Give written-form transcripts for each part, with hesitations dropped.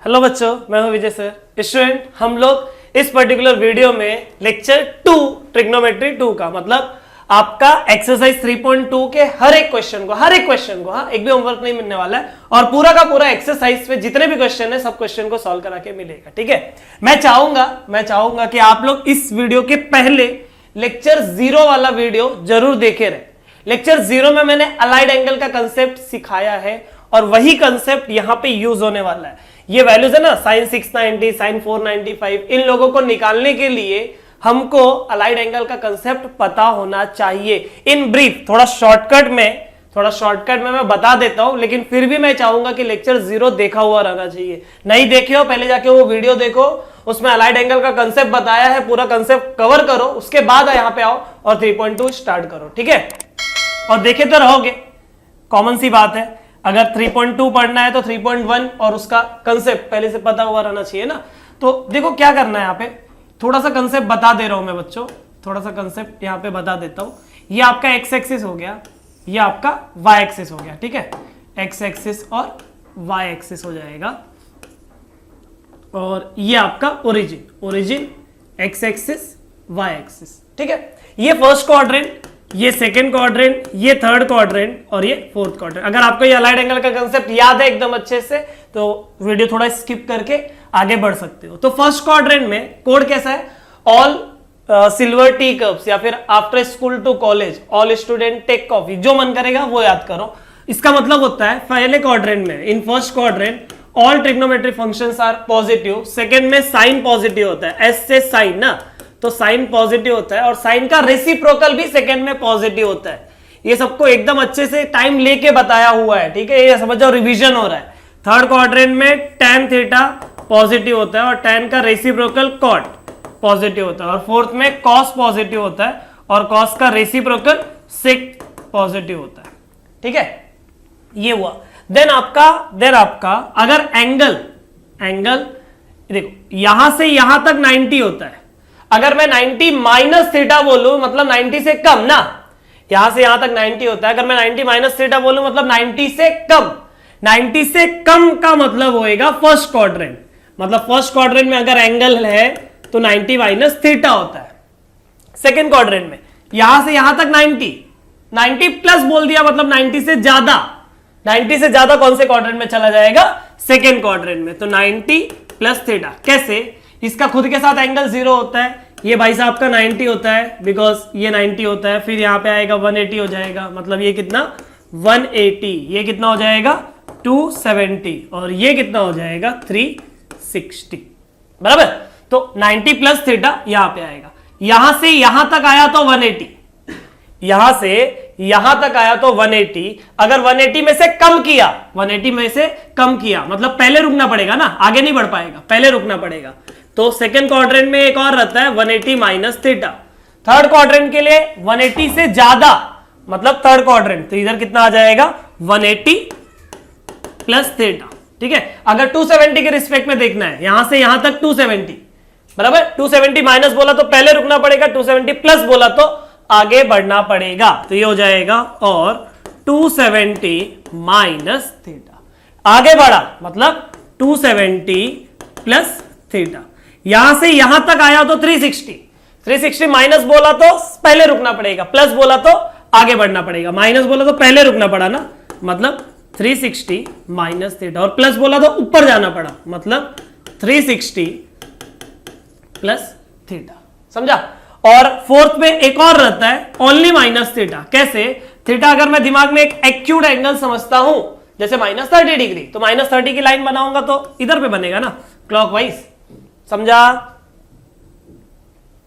Hello बच्चों, मैं हूं विजय सर। स्टूडेंट, हम लोग इस पर्टिकुलर वीडियो में लेक्चर 2 ट्रिग्नोमेट्री 2 का मतलब आपका एक्सरसाइज 3.2 के हर एक क्वेश्चन को हाँ, एक भी होमवर्क नहीं मिलने वाला है और पूरा का पूरा एक्सरसाइज में जितने भी क्वेश्चन है सब क्वेश्चन को सॉल्व करा के मिलेगा। ठीक है, मैं चाहूंगा कि आप लोग इस वीडियो के पहले लेक्चर 0 वाला वीडियो जरूर देखे रहे। लेक्चर 0 में मैंने अलाइड एंगल का कंसेप्ट सिखाया है और वही कंसेप्ट यहां पे यूज होने वाला है। ये वैल्यूज है ना, साइन 690, साइन 495, इन लोगों को निकालने के लिए हमको अलाइड एंगल का कंसेप्ट पता होना चाहिए। इन ब्रीफ थोड़ा शॉर्टकट में मैं बता देता हूं, लेकिन फिर भी मैं चाहूंगा कि लेक्चर 0 देखा हुआ रहना चाहिए। नहीं देखे हो, पहले जाके वो वीडियो देखो, उसमें अलाइड एंगल का कंसेप्ट बताया है, पूरा कंसेप्ट कवर करो, उसके बाद यहां पे आओ और 3.2 स्टार्ट करो। ठीक है, और देखे तो रहोगे, कॉमन सी बात है। अगर 3.2 पढ़ना है तो 3.1 और उसका कंसेप्ट पहले से पता हुआ रहना चाहिए ना। तो देखो क्या करना है, यहाँ पे थोड़ा सा कंसेप्ट बता दे रहा हूं मैं बच्चों, थोड़ा सा कंसेप्ट यहाँ पे बता देता हूं। ये आपका एक्स एक्सिस हो गया, ये आपका वाई एक्सिस हो गया। ठीक है, एक्स एक्सिस और वाई एक्सिस हो जाएगा, और ये आपका origin X axis Y axis. ठीक है, ये फर्स्ट क्वाड्रेंट, ये सेकंड क्वाड्रेंट, ये थर्ड क्वाड्रेंट और ये फोर्थ क्वाड्रेंट। अगर आपको ये अलाइड एंगल का कंसेप्ट याद है एकदम अच्छे से तो वीडियो थोड़ा स्किप करके आगे बढ़ सकते हो। तो फर्स्ट क्वाड्रेंट में कोड कैसा है, ऑल सिल्वर टी कप्स या फिर after school to college all student take coffee, जो मन करेगा वो याद करो। इसका मतलब होता है पहले क्वाड्रेंट में, in first quadrant all trigonometric functions are positive. Second में साइन पॉजिटिव होता है, एस से साइन ना, तो साइन पॉजिटिव होता है और साइन का रेसिप्रोकल भी सेकंड में पॉजिटिव होता है। ये सबको एकदम अच्छे से टाइम लेके बताया हुआ है। ठीक है, ये समझ जाओ, रिवीजन हो रहा है। थर्ड क्वाड्रेंट में tan थीटा पॉजिटिव होता है और tan का रेसिप्रोकल cot पॉजिटिव होता है, और फोर्थ में cos पॉजिटिव होता है और cos का रेसिप्रोकल sec पॉजिटिव होता है। ठीक है, ये हुआ। देन आपका अगर एंगल देखो यहां से यहां तक 90 होता है, अगर मैं 90 माइनस थीटा बोलूं मतलब 90 से कम ना, यहां से यहां तक 90 होता है, अगर मैं 90 माइनस थीटा बोलूं मतलब 90 से कम। 90 से कम का मतलब होएगा फर्स्ट क्वाड्रेंट, मतलब फर्स्ट क्वाड्रेंट में अगर एंगल है तो 90 माइनस थीटा होता है। सेकंड क्वाड्रेंट में यहां से यहां तक 90 प्लस बोल दिया मतलब 90 से ज्यादा। 90 से ज्यादा कौन से क्वाड्रेंट में चला जाएगा, सेकंड क्वाड्रेंट में। तो 90 प्लस थीटा कैसे, इसका खुद के साथ एंगल 0 होता है, ये भाई साहब का 90 होता है बिकॉज ये 90 होता है, फिर यहां पे आएगा 180 हो जाएगा, मतलब ये कितना 180, ये कितना हो जाएगा 270 और ये कितना हो जाएगा 360। बराबर, तो 90 प्लस थीटा यहां पे आएगा। यहां से यहां तक आया तो 180, यहां से यहां तक आया तो 180। अगर 180 में से कम किया, 180 में से कम किया मतलब पहले रुकना पड़ेगा ना, आगे नहीं बढ़ पाएगा, पहले रुकना पड़ेगा। तो सेकंड क्वाड्रेंट में एक और रहता है 180 माइनस थीटा। थर्ड क्वाड्रेंट के लिए 180 से ज्यादा मतलब थर्ड क्वाड्रेंट, तो इधर कितना आ जाएगा 180 प्लस थीटा। ठीक है, अगर 270 के रिस्पेक्ट में देखना है, यहां से यहां तक 270, बराबर। 270 माइनस बोला तो पहले रुकना पड़ेगा, 270 प्लस बोला तो आगे बढ़ना पड़ेगा, तो ये हो जाएगा और 270 माइनस थीटा। आगे बढ़ा मतलब 270 प्लस थीटा। यहां से यहां तक आया तो 360 माइनस बोला तो पहले रुकना पड़ेगा, प्लस बोला तो आगे बढ़ना पड़ेगा, माइनस बोला तो पहले रुकना पड़ा ना, मतलब 360 माइनस थीटा, और प्लस बोला तो ऊपर जाना पड़ा, मतलब 360 प्लस थीटा। समझा। और फोर्थ में एक और रहता है ओनली माइनस थीटा। कैसे, थीटा अगर मैं दिमाग में एक एक्यूट एंगल समझता हूं जैसे -30 डिग्री, तो -30 की लाइन बनाऊंगा तो इधर पे बनेगा ना, क्लॉकवाइज।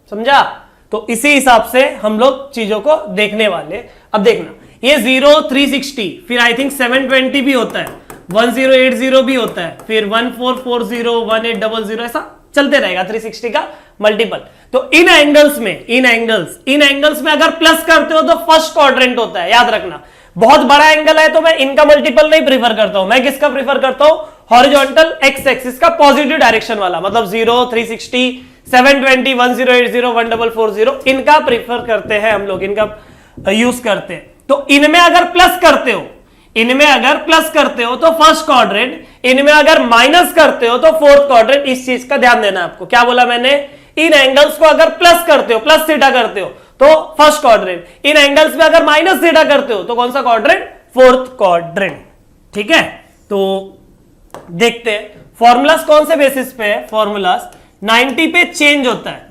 समझा। तो इसी हिसाब से हम लोग चीजों को देखने वाले। अब देखना, ये 0 360, फिर आई थिंक 720 भी होता है, 1080 भी होता है, फिर 1440 1800, ऐसा चलते रहेगा 360 का मल्टीपल। तो इन एंगल्स में अगर प्लस करते हो तो फर्स्ट क्वाड्रेंट होता है, याद रखना। बहुत बड़ा एंगल है तो मैं इनका मल्टीपल नहीं प्रीफर करता हूं, मैं किसका प्रीफर करता हूं, हॉरिजॉन्टल एक्स एक्सिस का पॉजिटिव डायरेक्शन वाला, मतलब 0 360 720 1080 1440, इनका प्रीफर करते हैं हम लोग, इनका यूज करते हैं। तो इनमें अगर प्लस करते हो, इनमें अगर प्लस करते हो तो फर्स्ट क्वाड्रेंट, इनमें अगर माइनस करते हो तो फोर्थ क्वाड्रेंट। इस चीज का ध्यान देना आपको। क्या बोला मैंने? इन एंगल्स को अगर प्लस करते हो, प्लस थीटा करते हो तो फर्स्ट क्वाड्रेंट, इन एंगल्स में अगर माइनस थीटा करते हो तो कौन सा क्वाड्रेंट? Fourth quadrant. ठीक है, तो देखते हैं फॉर्मूलास कौन से बेसिस पे है। फॉर्मूलास 90 पे चेंज होता है,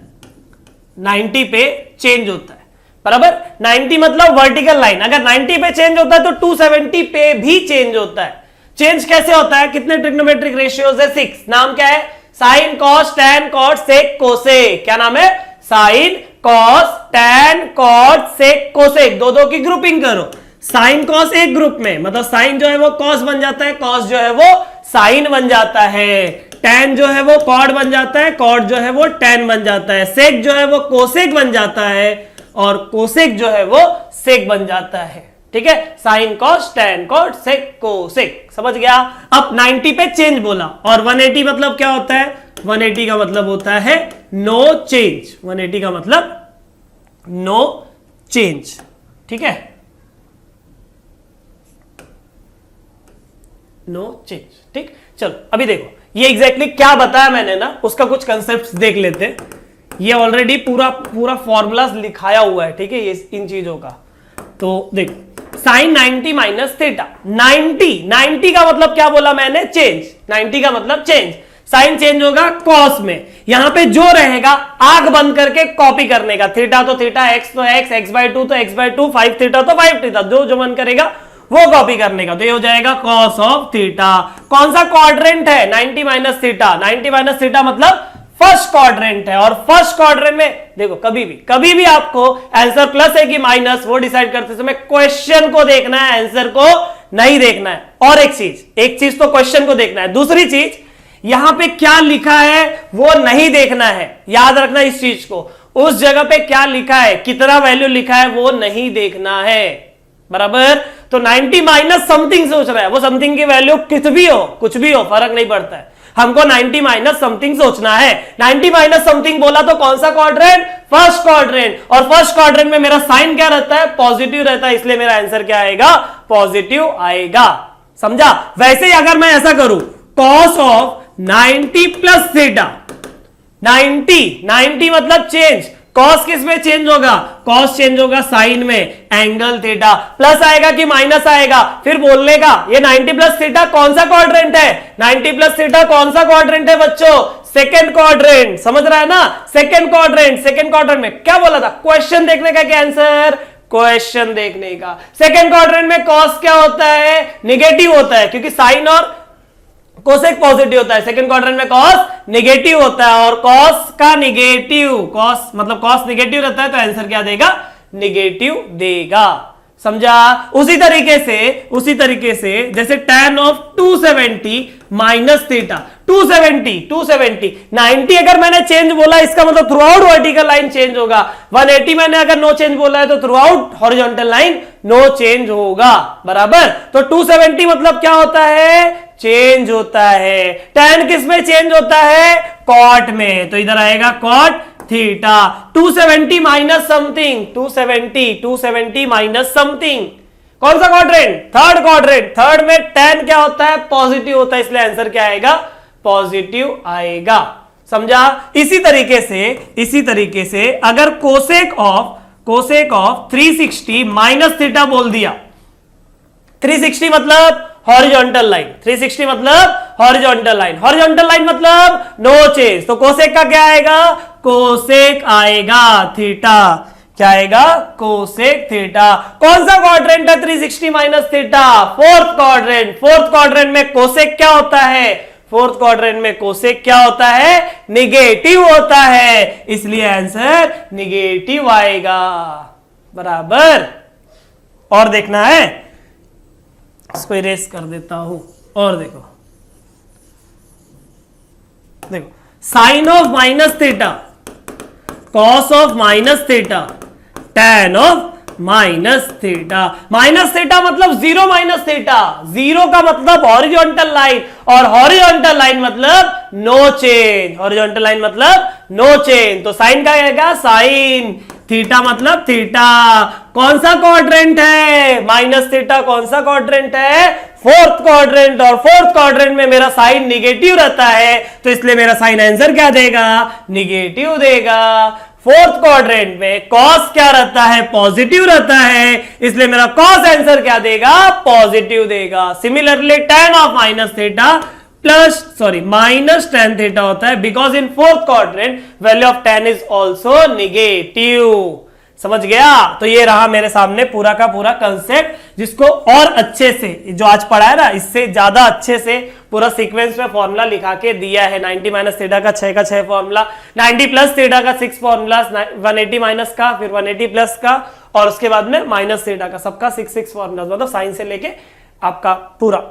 90 पे चेंज होता है, बराबर। 90 मतलब वर्टिकल लाइन, अगर 90 पे चेंज होता है तो 270 पे भी चेंज होता है। चेंज कैसे होता है? कितने ट्रिग्नोमेट्रिक रेशियोज है? 6। नाम क्या है? Sine, cos, tan, cot, sec, cosec. क्या नाम है? Sine, cos, tan, cot, sec, cosec. दो की ग्रुपिंग करो। साइन कॉस एक ग्रुप में, मतलब साइन जो है वो कॉस बन जाता है, कॉस जो है वो साइन बन जाता है, टैन जो है वो कॉट बन जाता है, कॉट जो है वो टैन बन जाता है, सेक जो है वो कोसेक बन जाता है, और कोसेक जो है वो सेक बन जाता है। ठीक है, sine cos tan cot sec cosec. समझ गया? अब 90 पे चेंज बोला, और 180 मतलब क्या होता है? 180 का मतलब होता है नो चेंज। 180 का मतलब नो चेंज। ठीक है, नो चेंज। ठीक, चलो अभी देखो ये एग्जैक्टली क्या बताया मैंने ना, उसका कुछ कंसेप्ट देख लेते हैं। ये ऑलरेडी पूरा फॉर्मूला लिखाया हुआ है। ठीक है, ये इन चीजों का। तो देखो साइन 90 माइनस थीटा। 90 का मतलब क्या बोला मैंने? चेंज। 90 का मतलब चेंज। साइन चेंज होगा कॉस में, यहां पे जो रहेगा आग बंद करके कॉपी करने का। थीटा तो थीटा, एक्स तो एक्स, x/2 तो x/2, 5 थीटा तो 5 थीटा, जो मन करेगा वो कॉपी करने का। तो ये हो जाएगा कॉस ऑफ थीटा। कौन सा क्वाड्रेंट है? 90 माइनस थीटा। 90 माइनस थीटा मतलब फर्स्ट क्वाड्रेंट है, और फर्स्ट क्वाड्रेंट में देखो कभी भी आपको आंसर प्लस है कि माइनस वो डिसाइड करते समय क्वेश्चन को देखना है, आंसर को नहीं देखना है। और एक चीज तो क्वेश्चन को देखना है, दूसरी चीज यहां पे क्या लिखा है वो नहीं देखना है। याद रखना इस चीज को, उस जगह पे क्या लिखा है, कितना वैल्यू लिखा है वो नहीं देखना है, बराबर। तो 90 माइनस समथिंग सोच रहा है, वो समथिंग की वैल्यू कुछ भी हो फर्क नहीं पड़ता है, हमको 90 माइनस समथिंग सोचना है। 90 माइनस समथिंग बोला तो कौन सा क्वाड्रेंट? First quadrant. और फर्स्ट क्वाड्रेंट में मेरा साइन क्या रहता है? पॉजिटिव रहता है, इसलिए मेरा आंसर क्या आएगा? पॉजिटिव आएगा। समझा? वैसे ही अगर मैं ऐसा करूं, कॉस ऑफ 90 प्लस थीटा, 90 मतलब चेंज। कॉस किस में चेंज होगा? कॉस चेंज होगा साइन में, एंगल थीटा। प्लस आएगा कि माइनस आएगा? फिर बोलने का ये 90 प्लस थीटा कौन सा क्वाड्रेंट है? 90 प्लस थीटा कौन सा क्वाड्रेंट है बच्चों? Second quadrant. समझ रहा है ना? सेकेंड क्वाड्रेंट में क्या बोला था? क्वेश्चन देखने का क्या आंसर? क्वेश्चन देखने का। सेकेंड क्वाड्रेंट में कॉस क्या होता है? निगेटिव होता है, क्योंकि साइन और कोसेक पॉजिटिव होता है। सेकंड क्वाड्रेंट में कॉस नेगेटिव होता है, और कॉस का निगेटिव, कॉस मतलब कॉस निगेटिव रहता है, तो आंसर क्या देगा? निगेटिव देगा। समझा? उसी तरीके से जैसे tan ऑफ 270 माइनस थीटा। 270 90 अगर मैंने चेंज बोला, इसका मतलब throughout vertical line change होगा। 180 मैंने अगर नो चेंज बोला है तो throughout horizontal line no change होगा, बराबर। तो 270 मतलब क्या होता है? चेंज होता है। tan किस में चेंज होता है? कॉट में, तो इधर आएगा cot theta. 270 minus something, 270 minus something. कौन सा क्वाड्रेंट? Third quadrant. थर्ड में tan क्या होता है? पॉजिटिव होता है, इसलिए आंसर क्या आएगा? पॉजिटिव आएगा। समझा? इसी तरीके से अगर कोसेक ऑफ 360 माइनस थीटा बोल दिया, 360 मतलब हॉरिजॉन्टल लाइन, 360 मतलब हॉरिजॉन्टल लाइन मतलब नो चेंज। तो कोसेक का क्या आएगा? कोसेक आएगा थीटा। क्या आएगा? Cosec theta. कौन सा क्वाड्रेंट है 360 minus theta? Fourth quadrant. Fourth quadrant में कोसेक क्या होता है? फोर्थ क्वाड्रेंट में कोसेक क्या होता है? निगेटिव होता है, इसलिए आंसर निगेटिव आएगा, बराबर। और देखना है, इसको इरेज कर देता हूं। और देखो sine of minus theta, cos of minus theta, tan of minus theta. Minus theta मतलब जीरो माइनस थीटा। जीरो का मतलब हॉरिजॉन्टल लाइन, और हॉरिजॉन्टल लाइन मतलब नो चेंज। हॉरिजॉन्टल लाइन मतलब नो चेंज। तो साइन का आएगा साइन, थीटा मतलब थीटा, कौन सा क्वाड्रेंट है, माइनस थीटा कौन सा क्वाड्रेंट है, फोर्थ क्वाड्रेंट, और फोर्थ क्वाड्रेंट में मेरा साइन निगेटिव रहता है, तो इसलिए मेरा साइन आंसर क्या देगा, निगेटिव देगा। फोर्थ क्वाड्रेंट में कॉस क्या रहता है, पॉजिटिव रहता है, इसलिए मेरा कॉस आंसर क्या देगा, पॉजिटिव देगा। Similarly tan of minus theta minus tan theta होता है, because in fourth quadrant value of tan is also negative. समझ गया? तो ये रहा मेरे सामने पूरा का पूरा कंसेप्ट, जिसको और अच्छे से जो आज पढ़ा है ना, इससे ज्यादा अच्छे से पूरा सीक्वेंस में फॉर्मूला लिखा के दिया है। 90 माइनस थीटा का 6 का 6 फॉर्मूला, 90 प्लस थीटा का 6 फॉर्मूला, 180 माइनस का, फिर 180 प्लस का, और उसके बाद में माइनस थीटा का, सबका 6 फॉर्मूला, मतलब साइन से लेके आपका पूरा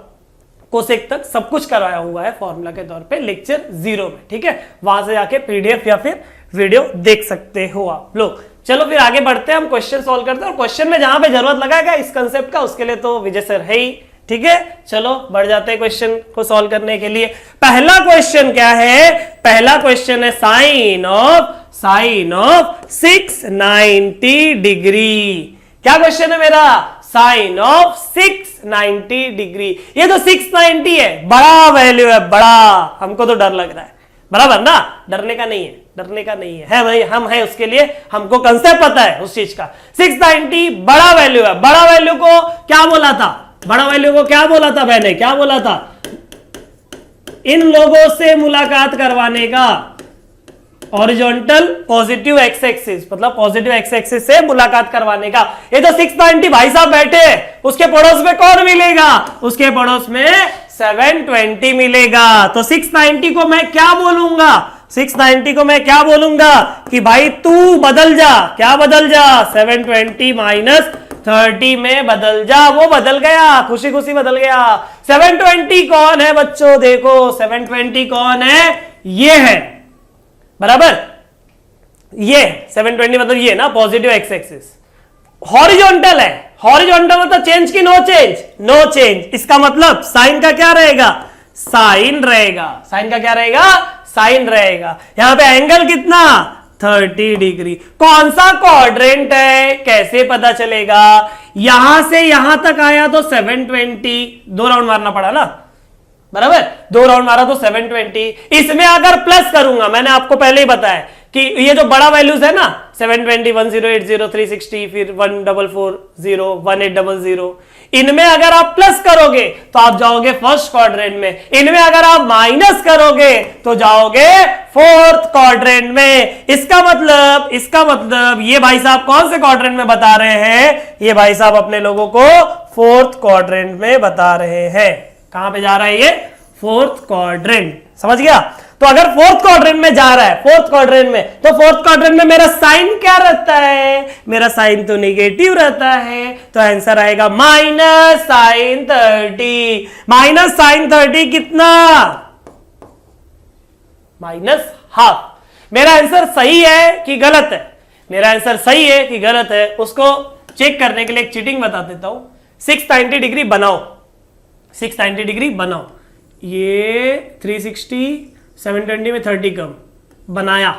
कोसेक तक सब कुछ कराया हुआ है फॉर्मूला के तौर पे लेक्चर 0 में। ठीक है, वहां से जाके पीडीएफ या फिर वीडियो देख सकते हो आप लोग। चलो फिर आगे बढ़ते हैं, हम क्वेश्चन सॉल्व करते हैं, और क्वेश्चन में जहां पे जरूरत लगाएगा इस कंसेप्ट का, उसके लिए तो विजय सर है ही। ठीक है, चलो बढ़ जाते हैं क्वेश्चन को सॉल्व करने के लिए। पहला क्वेश्चन क्या है, पहला क्वेश्चन है साइन ऑफ 690 डिग्री। क्या क्वेश्चन है मेरा, साइन ऑफ 690 डिग्री। ये तो 690 है, बड़ा वैल्यू है, बड़ा, हमको तो डर लग रहा है, बराबर ना, डरने का नहीं है, डरने का नहीं है भाई, हम है उसके लिए, हमको कंसेप्ट पता है उस चीज का। 690 बड़ा वैल्यू है, बड़ा वैल्यू को क्या बोला था, बड़ा वैल्यू को क्या बोला था मैंने, क्या बोला था, इन लोगों से मुलाकात करवाने का, हॉरिजॉन्टल पॉजिटिव एक्स एक्सिस, मतलब पॉजिटिव एक्स एक्सिस से मुलाकात करवाने का। ये तो 690 भाई साहब बैठे, उसके पड़ोस में कौन मिलेगा, उसके पड़ोस में 720 मिलेगा। तो 690 को मैं क्या बोलूंगा, 690 को मैं क्या बोलूंगा कि भाई तू बदल जा, क्या बदल जा, 720 माइनस 30 में बदल जा। वो बदल गया, खुशी खुशी बदल गया। 720 कौन है बच्चों, देखो 720 कौन है, ये है, बराबर, ये 720 मतलब ये ना, पॉजिटिव एक्स एक्सिस, हॉरिजॉन्टल है, हॉरिजॉन्टल मतलब चेंज की नो चेंज, नो चेंज। इसका मतलब साइन का क्या रहेगा, साइन रहेगा, साइन का क्या रहेगा, साइन रहेगा। यहां पे एंगल कितना, 30 डिग्री। कौन सा क्वाड्रेंट है, कैसे पता चलेगा, यहां से यहां तक आया तो 720, 2 राउंड मारना पड़ा ना, बराबर, 2 राउंड मारा तो 720। इसमें अगर प्लस करूंगा, मैंने आपको पहले ही बताया कि ये जो बड़ा वैल्यूज है ना, 720, 1080, 360, फिर 1440, 1800, इनमें अगर आप प्लस करोगे तो आप जाओगे फर्स्ट क्वाड्रेंट में, इनमें अगर आप माइनस करोगे तो जाओगे फोर्थ क्वाड्रेंट में। इसका मतलब ये भाई साहब कौन से क्वाड्रेंट में बता रहे हैं, ये भाई साहब अपने लोगों को फोर्थ क्वाड्रेंट में बता रहे हैं। कहां पे जा रहा है ये, फोर्थ क्वाड्रेंट, समझ गया। तो अगर फोर्थ क्वाड्रेंट में जा रहा है, फोर्थ क्वाड्रेंट में, तो फोर्थ क्वाड्रेंट में मेरा साइन क्या रहता है, मेरा साइन तो निगेटिव रहता है, तो आंसर आएगा माइनस साइन 30। माइनस साइन 30 कितना, माइनस हाफ। मेरा आंसर सही है कि गलत है, मेरा आंसर सही है कि गलत है, उसको चेक करने के लिए एक चीटिंग बता देता हूं। 690 डिग्री बनाओ, 690 डिग्री बनाओ, ये 360, 720 में 30 कम बनाया।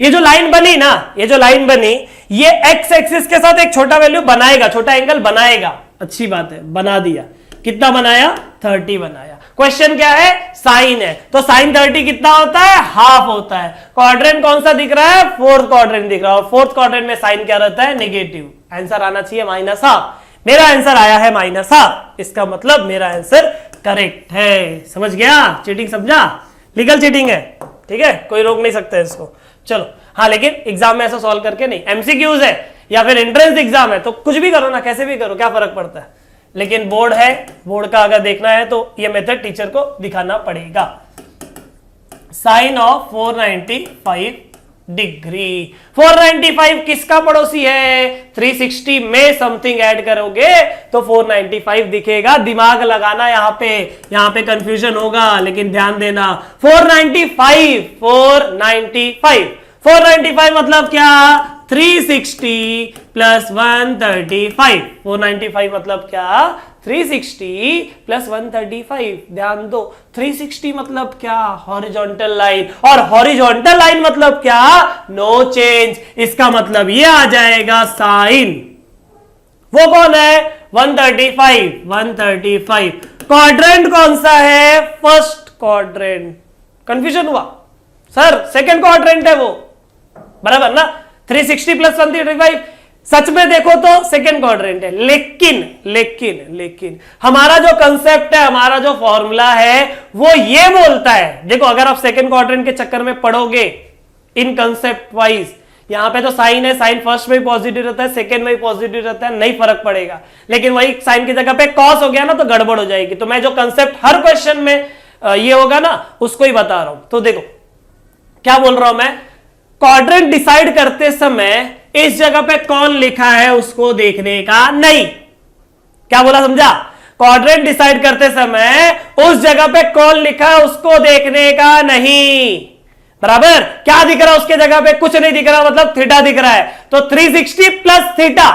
ये जो लाइन बनी ना, ये जो लाइन बनी, ये एक्स एक्सिस के साथ एक छोटा वैल्यू बनाएगा, छोटा एंगल बनाएगा, अच्छी बात है, बना दिया। कितना बनाया, 30 बनाया। क्वेश्चन क्या है, साइन है, तो साइन 30 कितना होता है, हाफ होता है। क्वाड्रेंट कौन सा दिख रहा है, फोर्थ क्वाड्रेंट दिख रहा है, और फोर्थ क्वाड्रेंट में साइन क्या रहता है, नेगेटिव। आंसर आना चाहिए माइनस हाफ, मेरा आंसर आया है माइनस हाफ, इसका मतलब मेरा आंसर करेक्ट है। समझ गया, चीटिंग समझा, लीगल चीटिंग है, ठीक है, कोई रोक नहीं सकता इसको। चलो हाँ, लेकिन एग्जाम में ऐसा सॉल्व करके नहीं, एमसीक्यूज है या फिर एंट्रेंस एग्जाम है तो कुछ भी करो ना, कैसे भी करो, क्या फर्क पड़ता है। लेकिन बोर्ड है, बोर्ड का अगर देखना है तो ये मेथड टीचर को दिखाना पड़ेगा। साइन ऑफ 495 डिग्री, 495 किसका पड़ोसी है, 360 में समथिंग ऐड करोगे तो 495 दिखेगा। दिमाग लगाना, यहां पे कंफ्यूजन होगा, लेकिन ध्यान देना। 495 मतलब क्या, 360 प्लस 135। 495 मतलब क्या, 360 प्लस 135। ध्यान दो, 360 मतलब क्या, हॉरिजॉन्टल लाइन, और हॉरिजॉन्टल लाइन मतलब क्या, नो चेंज। इसका मतलब ये आ जाएगा साइन, वो कौन है? 135, 135। क्वाड्रेंट कौन सा है? First quadrant. कंफ्यूजन हुआ सर? सेकंड क्वाड्रेंट है वो, बराबर ना? 360 प्लस 135 सच में देखो तो सेकंड क्वाड्रेंट है, लेकिन लेकिन लेकिन हमारा जो कंसेप्ट है, हमारा जो फॉर्मूला है वो ये बोलता है, देखो अगर आप सेकंड क्वाड्रेंट के चक्कर में पढ़ोगे इन कंसेप्ट वाइज, यहां पे तो साइन है, साइन फर्स्ट में भी पॉजिटिव रहता है, सेकंड में भी पॉजिटिव रहता है, नहीं फर्क पड़ेगा। लेकिन वही साइन की जगह पे कॉस हो गया ना तो गड़बड़ हो जाएगी। तो मैं जो कंसेप्ट हर क्वेश्चन में ये होगा ना उसको ही बता रहा हूं। तो देखो क्या बोल रहा हूं मैं, क्वाड्रेंट डिसाइड करते समय इस जगह पे कौन लिखा है उसको देखने का नहीं। क्या बोला, समझा? क्वाड्रेंट डिसाइड करते समय उस जगह पे कौन लिखा है उसको देखने का नहीं, बराबर? क्या दिख रहा है उसके जगह पे? कुछ नहीं दिख रहा, मतलब थीटा दिख रहा है। तो 360 प्लस थीटा,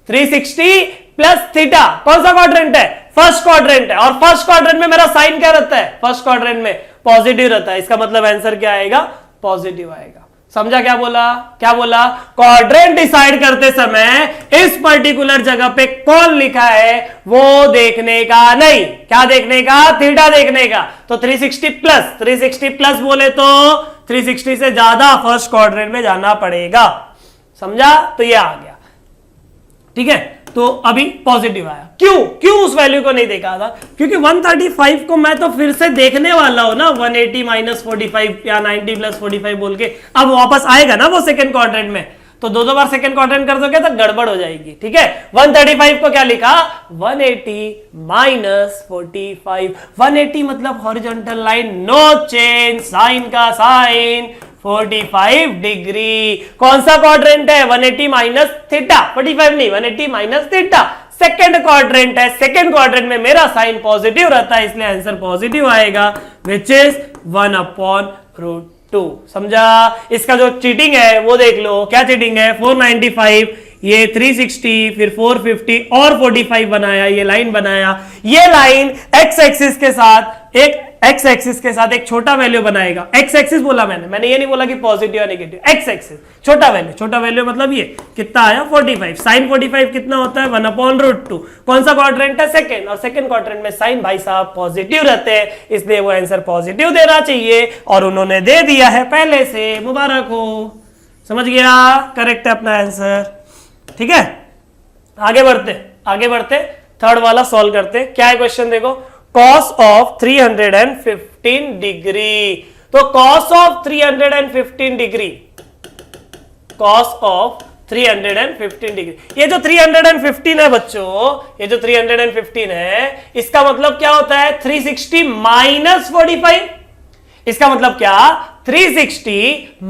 360 प्लस थीटा कौन सा क्वाड्रेंट है? फर्स्ट क्वाड्रेंट है। और फर्स्ट क्वाड्रेंट में मेरा साइन क्या रहता है? फर्स्ट क्वाड्रेंट में पॉजिटिव रहता है। इसका मतलब आंसर क्या आएगा? पॉजिटिव आएगा। समझा क्या बोला? क्या बोला? क्वाड्रेंट डिसाइड करते समय इस पर्टिकुलर जगह पे कौन लिखा है वो देखने का नहीं। क्या देखने का? थीटा देखने का। तो 360 प्लस बोले तो 360 से ज्यादा फर्स्ट क्वाड्रेंट में जाना पड़ेगा। समझा? तो ये आ गया, ठीक है। तो अभी पॉजिटिव आया। क्यों उस वैल्यू को नहीं देखा था? क्योंकि 135 को मैं तो फिर से देखने वाला हूं ना, 180 माइनस 45 या 90 प्लस 45 बोल के अब वापस आएगा ना वो सेकंड क्वाड्रेंट में। तो दो बार सेकंड क्वाड्रेंट कर दोगे तो गड़बड़ हो जाएगी, ठीक है। 135 को क्या लिखा? 180 माइनस 45। 180 मतलब horizontal line, no change, sine का साइन 45 डिग्री। कौन सा क्वाड्रेंट है? 180 माइनस थीटा, 45 नहीं, 180 माइनस थीटा सेकंड क्वाड्रेंट है। सेकंड क्वाड्रेंट में मेरा साइन पॉजिटिव रहता है, इसलिए आंसर पॉजिटिव आएगा, विच इज 1/√2। समझा? इसका जो चीटिंग है वो देख लो। क्या चीटिंग है? 495, ये 360, फिर 450 और 45 बनाया, ये लाइन बनाया। ये लाइन एक्स एक्सिस के साथ एक छोटा वैल्यू बनाएगा। एक्स एक्सिस बोला मैंने ये नहीं बोला कि पॉजिटिव या नेगेटिव। एक्स एक्सिस छोटा वैल्यू मतलब ये कितना आया? 45। साइन 45 कितना होता है? 1/√2। कौन सा क्वाड्रेंट है? सेकंड। और सेकंड क्वाड्रेंट में साइन भाई साहब पॉजिटिव रहते हैं, इसलिए वो आंसर पॉजिटिव देना चाहिए और उन्होंने दे दिया है पहले से। मुबारक हो। समझ गया? करेक्ट है अपना आंसर, ठीक है। आगे बढ़ते थर्ड वाला सॉल्व करते। क्या है क्वेश्चन? देखो, cos ऑफ 315 डिग्री। तो cos of 315 degree, cos of 315 degree, ये जो 315 है बच्चों, ये जो 315 है, इसका मतलब क्या होता है? 360 माइनस 45। इसका मतलब क्या? 360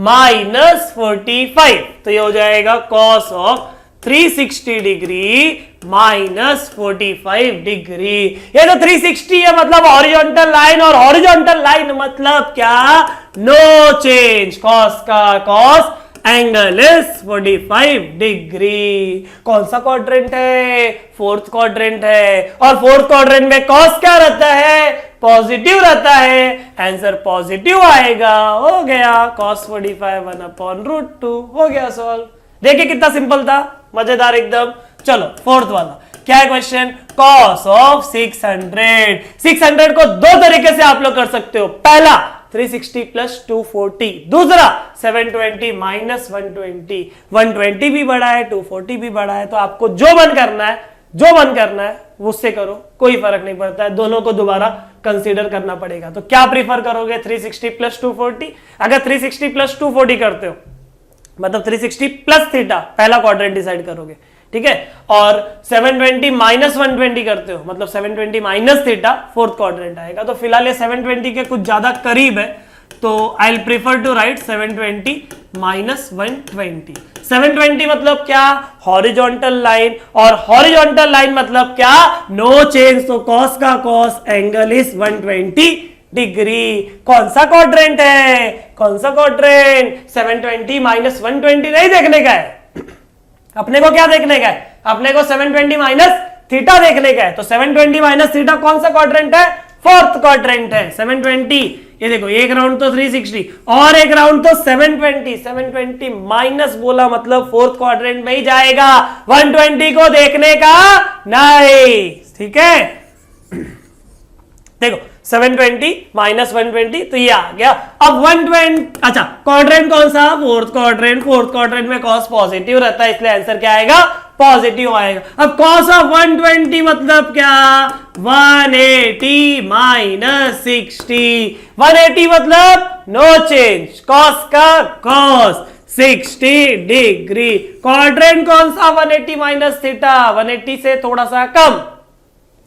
माइनस 45। तो ये हो जाएगा cos of 360 degree minus 45 degree. ये तो 360 है मतलब हॉरिजॉन्टल लाइन, और हॉरिजॉन्टल लाइन मतलब क्या? No change. कॉस का कॉस, एंगल इज 45 डिग्री। कौन सा क्वाड्रेंट है? फोर्थ क्वाड्रेंट है। और फोर्थ क्वाड्रेंट में कॉस क्या रहता है? पॉजिटिव रहता है। आंसर पॉजिटिव आएगा। हो गया cos 45 1/√2। हो गया सॉल्व। देखिए कितना सिंपल था, मजेदार एकदम। चलो फोर्थ वाला क्या है क्वेश्चन? cos ऑफ 600 को दो तरीके से आप लोग कर सकते हो। पहला 360 प्लस 240, दूसरा 720 माइनस 120। 120 भी बड़ा है, 240 भी बड़ा है, तो आपको जो मन करना है उससे करो, कोई फर्क नहीं पड़ता है। दोनों को दोबारा कंसीडर करना पड़ेगा। तो क्या प्रीफर करोगे? 360 प्लस 240। अगर 360 प्लस 240 करते हो मतलब 360 प्लस थीटा पहला क्वाड्रेंट डिसाइड करोगे, ठीक है। और 720 माइनस 120 करते हो मतलब 720 माइनस थीटा फोर्थ क्वाड्रेंट आएगा। तो फिलहाल ये 720 के कुछ ज्यादा करीब है, तो I will prefer to write 720 minus 120। 720 मतलब क्या? हॉरिजॉन्टल लाइन, और हॉरिजॉन्टल लाइन मतलब क्या? No change. तो कॉस का कॉस, एंगल इज 120 डिग्री। कौन सा क्वाड्रेंट है? कौन सा क्वाड्रेंट? 720 माइनस 120 नहीं देखने का है, अपने को क्या देखने का है? अपने को 720 माइनस थीटा देखने का है। तो 720 माइनस थीटा कौन सा क्वाड्रेंट है? फोर्थ क्वाड्रेंट है। 720 ये देखो एक राउंड तो 360 और एक राउंड तो 720। 720 माइनस बोला मतलब फोर्थ क्वाड्रेंट में ही जाएगा, 120 को देखने का नहीं, ठीक है। देखो 720 माइनस 120 तो ये आ गया। अब 120, अच्छा क्वाड्रेंट कौन सा, फोर्थ क्वाड्रेंट। फोर्थ क्वाड्रेंट में कॉस पॉजिटिव रहता है, इसलिए आंसर क्या आएगा, पॉजिटिव आएगा। अब कॉस ऑफ 120 मतलब क्या, 180 माइनस 60। 180 मतलब नो चेंज, कॉस का कॉस 60 डिग्री। क्वाड्रेंट कौन सा, 180 माइनस थीटा, 180 से थोड़ा सा कम,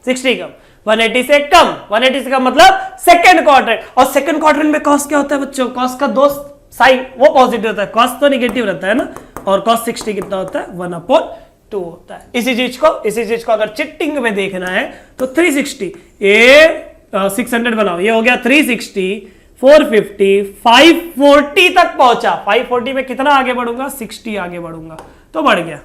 60 कम, 180 से कम, 180 से कम मतलब सेकंड क्वाड्रेंट। और सेकंड क्वाड्रेंट में कॉस क्या होता है बच्चों, कॉस का दो साइन वो पॉजिटिव होता है, कॉस तो नेगेटिव रहता है ना। और कॉस 60 कितना होता है, 1/2 होता है। इसी चीज को अगर चिट्टिंग में देखना है तो 360 ये 600 बनाओ, ये हो गया 360, 450, 540 तक पहुंचा। 540 में कितना आगे बढ़ूंगा, 60 आगे बढ़ूंगा तो बढ़ गया,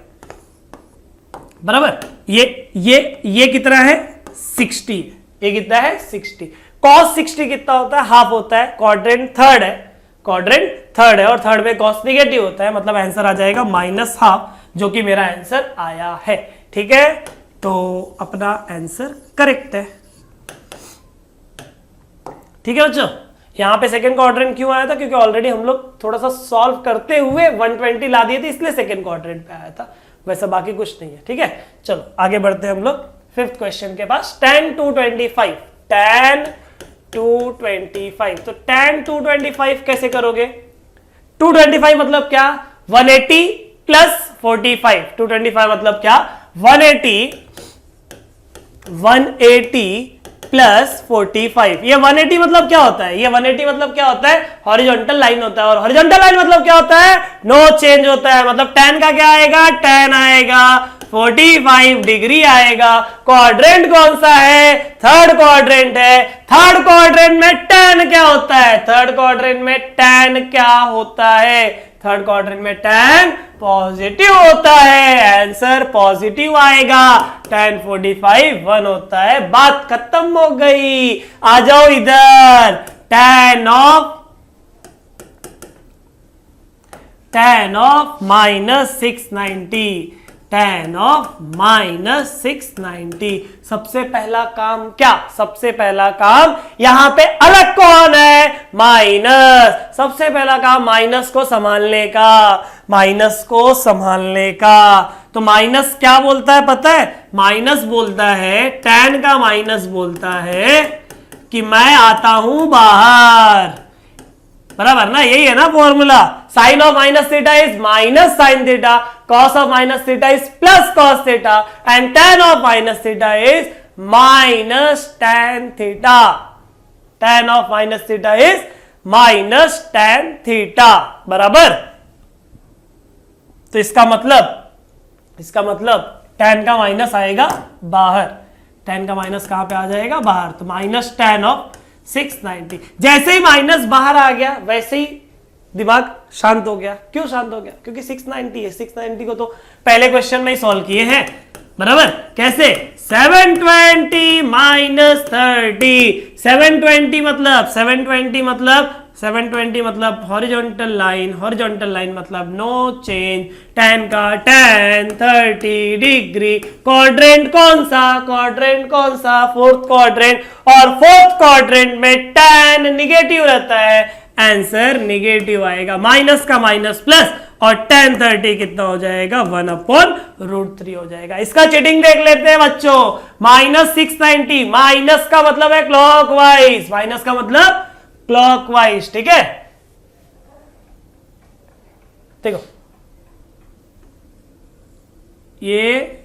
बराबर। ये कितना है, 60। ये कितना है, 60। cos 60 कितना होता है, हाफ होता है। क्वाड्रेंट थर्ड है, और थर्ड में cos निगेटिव होता है, मतलब आंसर आ जाएगा -हाफ, जो कि मेरा आंसर आया है, ठीक है। तो अपना आंसर करेक्ट है, ठीक है बच्चों। यहां पे सेकंड क्वाड्रेंट क्यों आया था, क्योंकि ऑलरेडी हम लोग थोड़ा सा सॉल्व करते हुए 120 ला दिए थे, इसलिए सेकंड क्वाड्रेंट पे आया था, वैसा बाकी कुछ नहीं है, ठीक है। चलो आगे बढ़ते हैं हम लोग फिफ्थ क्वेश्चन के पास। tan 225, tan 225, तो tan 225 कैसे करोगे, 225 मतलब क्या, 180 प्लस 45। 225 मतलब क्या, 180 प्लस 45। ये 180 मतलब क्या होता है, ये 180 मतलब क्या होता है, हॉरिजॉन्टल लाइन होता है, और हॉरिजॉन्टल लाइन मतलब क्या होता है, नो चेंज होता है, मतलब tan का क्या आएगा, tan आएगा, 45 डिग्री आएगा। क्वाड्रेंट कौन सा है, थर्ड क्वाड्रेंट है। थर्ड क्वाड्रेंट में tan क्या होता है, थर्ड क्वाड्रेंट में tan क्या होता है, थर्ड क्वाड्रेंट में tan पॉजिटिव होता है, आंसर पॉजिटिव आएगा। tan 45 1 होता है, बात खत्म हो गई। आ जाओ इधर, tan ऑफ -690, tan ऑफ -690। सबसे पहला काम क्या, सबसे पहला काम यहां पे अलग कौन है, माइनस। सबसे पहला काम माइनस को संभालने का, माइनस को संभालने का। तो माइनस क्या बोलता है पता है, माइनस बोलता है, tan का माइनस बोलता है कि मैं आता हूं बाहर, बराबर ना, यही है ना formula. Sine of minus theta is minus sine theta, cos of minus theta is plus cos theta, and tan of minus theta is minus tan theta. tan of minus theta is minus tan theta, बराबर। तो इसका मतलब tan का minus आएगा बाहर, tan का minus कहां पे आ जाएगा, बाहर। तो माइनस tan ऑफ 690। जैसे ही माइनस बाहर आ गया वैसे ही दिमाग शांत हो गया। क्यों शांत हो गया, क्योंकि 690 है। 690 को तो पहले क्वेश्चन में ही सॉल्व किए हैं, बराबर। कैसे, 720 माइनस 30। 720 मतलब हॉरिजॉन्टल लाइन मतलब नो चेंज। tan का tan 30 डिग्री। क्वाड्रेंट कौन सा, फोर्थ क्वाड्रेंट, और फोर्थ क्वाड्रेंट में tan निगेटिव रहता है, आंसर निगेटिव आएगा। माइनस का माइनस प्लस, और tan 30 कितना हो जाएगा, 1/√3 हो जाएगा। इसका चीटिंग देख लेते हैं बच्चों। -690, माइनस का मतलब है क्लॉकवाइज, माइनस का मतलब क्लॉकवाइज, ठीक है। देखो ये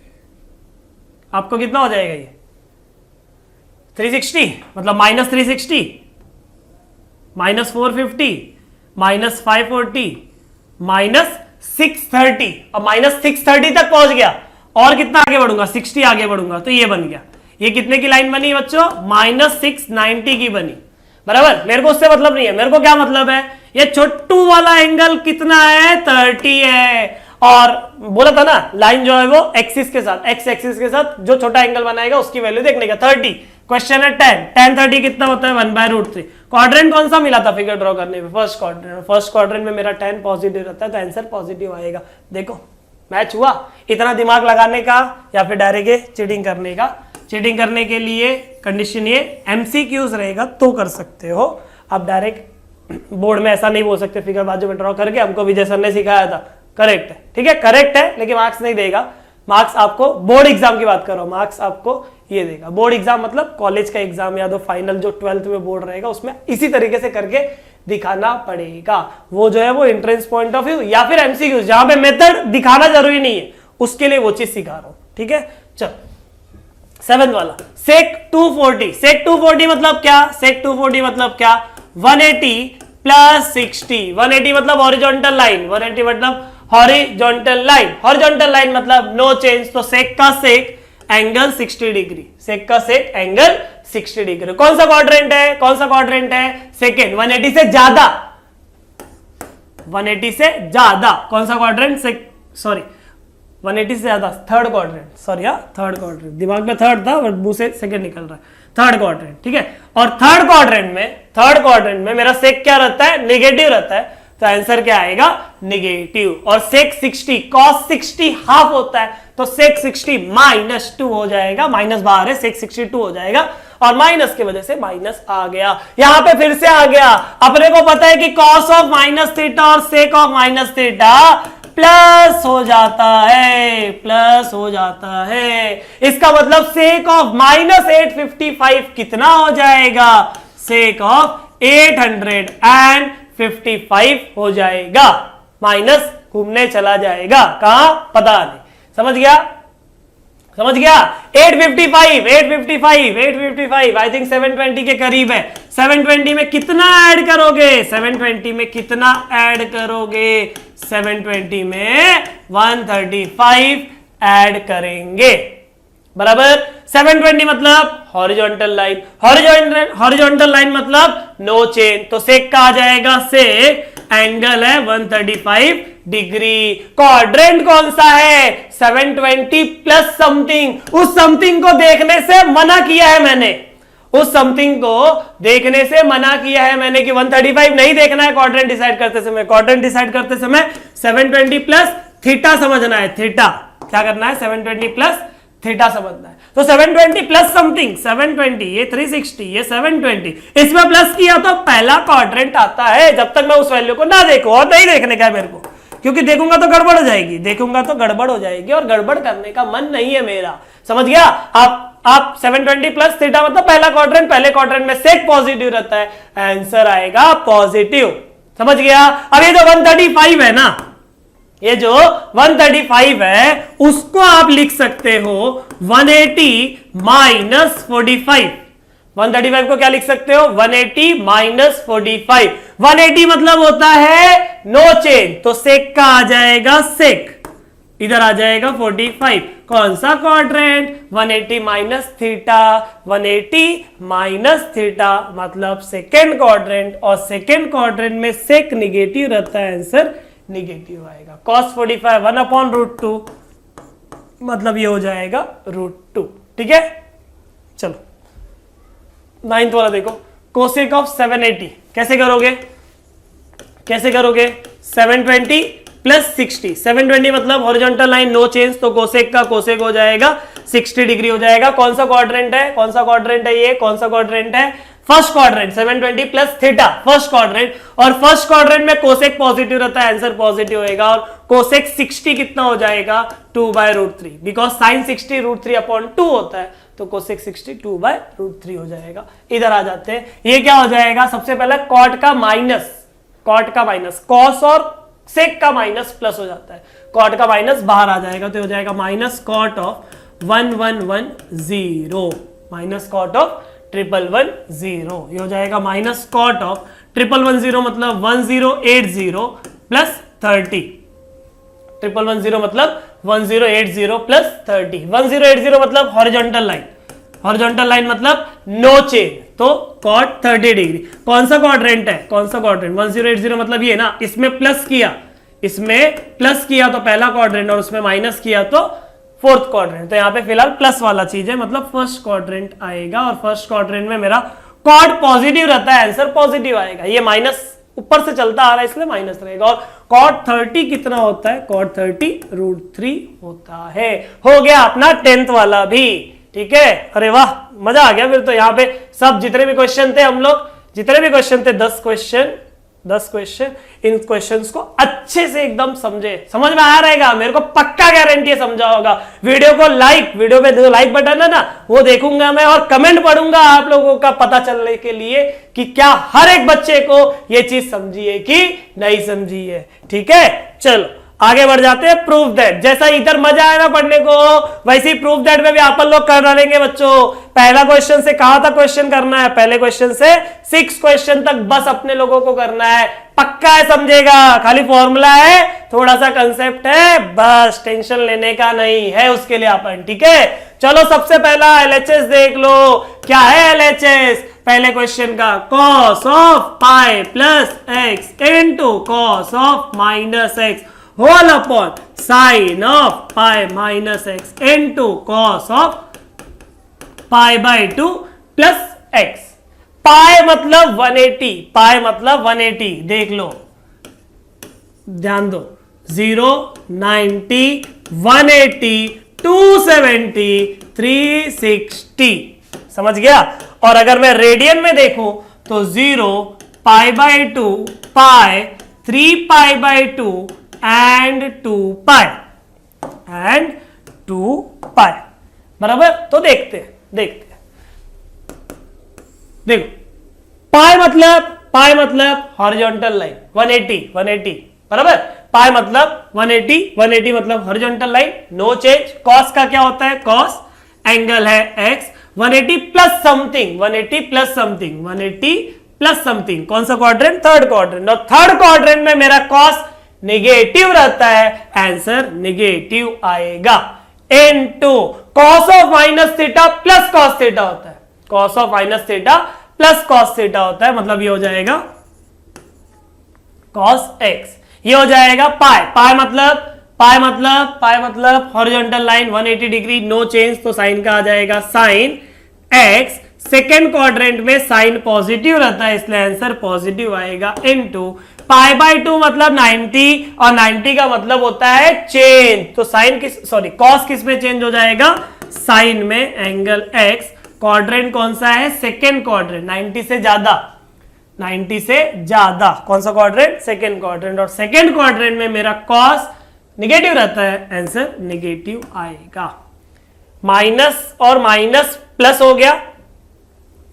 आपको कितना हो जाएगा, ये 360 मतलब -360, -450, -540, -630। अब -630 तक पहुंच गया, और कितना आगे बढ़ूंगा, 60 आगे बढ़ूंगा, तो ये बन गया। ये कितने की लाइन बनी बच्चों, -690 की बनी, बराबर। मेरे को उससे मतलब नहीं है, मेरे को क्या मतलब है, ये छोटू वाला एंगल कितना है, 30 है। और बोला था ना, लाइन जो है वो एक्सिस के साथ, एक्स एक्सिस के साथ जो छोटा एंगल बनाएगा उसकी वैल्यू देखने का, क्वेश्चन है 10 कितना होता है 1/√3। क्वाड्रेंट कौन सा मिला था फिगर ड्रॉ करने में, फर्स्ट क्वाड्रेंट। फर्स्ट क्वाड्रेंट में मेरा 10 पॉजिटिव रहता है तो आंसर पॉजिटिव आएगा। देखो मैच हुआ। इतना दिमाग लगाने का या फिर डायरेक्ट चीटिंग करने का। चीटिंग करने के लिए कंडीशन ये एमसीक्यूज रहेगा तो कर सकते हो, आप डायरेक्ट बोर्ड में ऐसा नहीं बोल सकते फिगर बाजू में ड्रॉ करके हमको विजय सर ने सिखाया था। करेक्ट है, ठीक है करेक्ट है, लेकिन मार्क्स नहीं देगा। मार्क्स आपको बोर्ड एग्जाम की बात करो, मार्क्स आपको ये देगा। बोर्ड एग्जाम मतलब कॉलेज का एग्जाम या तो फाइनल जो 12th में बोर्ड रहेगा उसमें इसी तरीके से करके दिखाना पड़ेगा। वो जो है वो एंट्रेंस पॉइंट ऑफ व्यू या फिर एमसीक्यू जहां पे मेथड दिखाना जरूरी नहीं है, उसके लिए वो चीज सिखा रहा हूं। ठीक है चल 7th वाला sec 240। sec 240 मतलब क्या, sec 240 मतलब क्या 180 प्लस 60। 180 मतलब हॉरिजॉन्टल लाइन, 180 मतलब हॉरिजॉन्टल लाइन, हॉरिजॉन्टल लाइन मतलब नो चेंज। तो sec का sec एंगल 60 डिग्री, sec का sec एंगल 60 डिग्री। कौन सा क्वाड्रेंट है, कौन सा क्वाड्रेंट है, सेकेंड। 180 से ज्यादा, 180 से ज्यादा कौन सा क्वाड्रेंट, सॉरी 180 से ज्यादा थर्ड क्वाड्रेंट, सॉरी हाँ थर्ड क्वाड्रेंट, दिमाग में थर्ड था बट मुंह से सेकंड निकल रहा है, थर्ड क्वाड्रेंट। ठीक है, और थर्ड क्वाड्रेंट में मेरा सेक क्या रहता है, नेगेटिव रहता है, तो आंसर क्या आएगा नेगेटिव। और सेक 60 cos 60 हाफ होता है, तो सेक 60 -2 हो जाएगा, माइनस बाहर है, सेक 62 हो जाएगा और माइनस की वजह से माइनस आ गया। यहां पे फिर से आ गया, अपने को पता है कि cos ऑफ -θ और सेक ऑफ -θ प्लस हो जाता है, प्लस हो जाता है। इसका मतलब सेक ऑफ -855 कितना हो जाएगा, सेक ऑफ 855 हो जाएगा, माइनस घूमने चला जाएगा, कहां पता नहीं। समझ गया, समझ गया। 855 आई थिंक 720 के करीब है। 720 में कितना ऐड करोगे, 720 में कितना ऐड करोगे, 720 में 135 ऐड करेंगे, बराबर। 720 मतलब हॉरिजॉन्टल लाइन, हॉरिजॉन्टल लाइन मतलब नो चेंज, तो सेक का आ जाएगा, सेक एंगल है 135 डिग्री। क्वाड्रेंट कौन सा है, 720 प्लस समथिंग। उस समथिंग को देखने से मना किया है मैंने, उस समथिंग को देखने से मना किया है मैंने कि 135 नहीं देखना है क्वाड्रेंट डिसाइड करते समय। क्वाड्रेंट डिसाइड करते समय 720 प्लस थीटा समझना है, थीटा क्या करना है, 720 प्लस थीटा समझना है। तो 720 प्लस समथिंग, 720 ये 360 ये 720, इसमें प्लस किया तो पहला क्वाड्रेंट आता है। जब तक मैं उस वैल्यू को ना देखूं, और नहीं देखने का है मेरे को, क्योंकि देखूंगा तो गड़बड़ हो जाएगी, देखूंगा तो गड़बड़ हो जाएगी और गड़बड़ करने का मन नहीं है मेरा। समझ गया। आप 720 प्लस थीटा मतलब पहला क्वाड्रेंट, पहले क्वाड्रेंट में सेक पॉजिटिव रहता है, आंसर आएगा पॉजिटिव। समझ गया। अब ये जो 135 है ना, ये जो 135 है उसको आप लिख सकते हो 180 - 45। 135 को क्या लिख सकते हो, 180 - 45। 180 मतलब होता है नो चेंज, तो सेक का आ जाएगा सेक, इधर आ जाएगा 45। कौन सा quadrant, 180 minus theta, 180 minus theta मतलब सेकेंड क्वाड्रेंट, और सेकेंड क्वाड्रेंट में सेक निगेटिव रहता है, आंसर निगेटिव आएगा। cos 45 1/√2 मतलब ये हो जाएगा √2। ठीक है चलो 9th वाला देखो, कोसेक ऑफ 780 कैसे करोगे, कैसे करोगे, 720 प्लस 60। 720 मतलब हॉरिजॉन्टल लाइन नो चेंज, तो कोसेक का कोसेक हो जाएगा 60 डिग्री हो जाएगा। कौन सा क्वाड्रेंट है, कौन सा क्वाड्रेंट है, ये कौन सा क्वाड्रेंट है, first quadrant. 720 plus theta first quadrant, और फर्स्ट क्वाड्रेंट में कोसेक पॉजिटिव रहता है, आंसर पॉजिटिव होएगा। और कोसेक 60 कितना हो जाएगा, 2/√3, बिकॉज साइन 60 √3/2 होता है, तो कोसेक 60 2/√3 हो जाएगा। इधर आ जाते हैं, ये क्या हो जाएगा, सबसे पहले कॉट का माइनस, कॉट का माइनस, कॉस और सेक का माइनस प्लस हो जाता है, कॉट का माइनस बाहर आ जाएगा, तो हो जाएगा minus cot of 1110 minus cot of 1110, ये हो जाएगा माइनस कॉट ऑफ 1110 मतलब 1080 प्लस 30, 1110 मतलब 1080 प्लस 30। 1080 मतलब हॉरिजॉन्टल लाइन, हॉरिजॉन्टल लाइन मतलब नो चेंज, तो कॉट 30 डिग्री। कौन सा क्वाड्रेंट है, कौन सा क्वाड्रेंट, 1080 मतलब ये ना, इसमें प्लस किया, इसमें प्लस किया तो पहला क्वाड्रेंट और उसमें माइनस किया तो फोर्थ क्वाड्रेंट। तो यहाँ पे फिलहाल प्लस वाला चीज है, मतलब फर्स्ट क्वाड्रेंट आएगा, और फर्स्ट क्वाड्रेंट में मेरा कॉर्ड पॉजिटिव रहता है, आंसर पॉजिटिव आएगा। ये माइनस ऊपर से चलता आ रहा है इसलिए माइनस रहेगा। और कॉट 30 कितना होता है, कॉट 30 √3 होता है। हो गया अपना 10th वाला भी, ठीक है। अरे वाह, मजा आ गया फिर तो। यहाँ पे सब जितने भी क्वेश्चन थे, हम लोग जितने भी क्वेश्चन थे 10 क्वेश्चन, इन क्वेश्चंस को अच्छे से एकदम समझे, समझ में आ रहेगा, मेरे को पक्का गारंटी है समझा होगा। वीडियो में जो लाइक बटन है ना, वो देखूंगा मैं, और कमेंट पढ़ूंगा आप लोगों का पता चलने के लिए कि क्या हर एक बच्चे को ये चीज समझी है कि नहीं समझी है, ठीक है। चलो आगे बढ़ जाते हैं। प्रूफ दैट, जैसा इधर मजा आया ना पढ़ने को, वैसे ही प्रूफ दैट में भी आप लोग कर डालेंगे बच्चों। पहला क्वेश्चन से कहा था क्वेश्चन करना है, पहले क्वेश्चन से 6 क्वेश्चन तक बस अपने लोगों को करना है, पक्का है, समझेगा। खाली फॉर्मूला है, थोड़ा सा कंसेप्ट है, बस टेंशन लेने का नहीं है उसके लिए अपन, ठीक है। चलो सबसे पहला LHS देख लो, क्या है LHS। पहले क्वेश्चन का cos of pi plus x into cos of minus x whole upon sine of pi minus x into cos of pi by 2 plus x. Pi मतलब 180, पाई मतलब 180, देख लो, ध्यान दो। 0, 90, 180, 270, 360, समझ गया। और अगर मैं रेडियन में देखूं तो 0, पाई by 2, pi, 3 pi by 2 and 2 पाई बराबर। तो देखते देखो, पाई मतलब हॉरिजॉन्टल लाइन 180 बराबर। पाई मतलब 180 मतलब horizontal line, no change. Cos का क्या होता है, कॉस एंगल है x, 180 plus something, 180 plus something. कौन सा क्वाड्रेंट, थर्ड क्वाड्रेंट। और थर्ड क्वाड्रेंट में मेरा कॉस नेगेटिव रहता है, आंसर नेगेटिव आएगा। Into cos of minus theta plus cos theta होता है, cos of minus theta plus cos theta होता है, मतलब ये हो जाएगा कॉस एक्स। ये हो जाएगा पाई मतलब horizontal line 180 degree, no change, तो साइन का आ जाएगा साइन एक्स। सेकेंड क्वाड्रेंट में साइन पॉजिटिव रहता है, इसलिए आंसर पॉजिटिव आएगा। इनटू पाई बाई 2 मतलब 90, और 90 का मतलब होता है चेंज, तो साइन कॉस किस में चेंज हो जाएगा, साइन में, एंगल एक्स। क्वाड्रेंट कौन सा है, सेकेंड क्वाड्रेंट, 90 से ज्यादा। कौन सा क्वाड्रेंट, सेकेंड क्वाड्रेंट। और सेकेंड क्वाड्रेंट में मेरा कॉस निगेटिव रहता है, आंसर निगेटिव आएगा। माइनस और माइनस प्लस हो गया,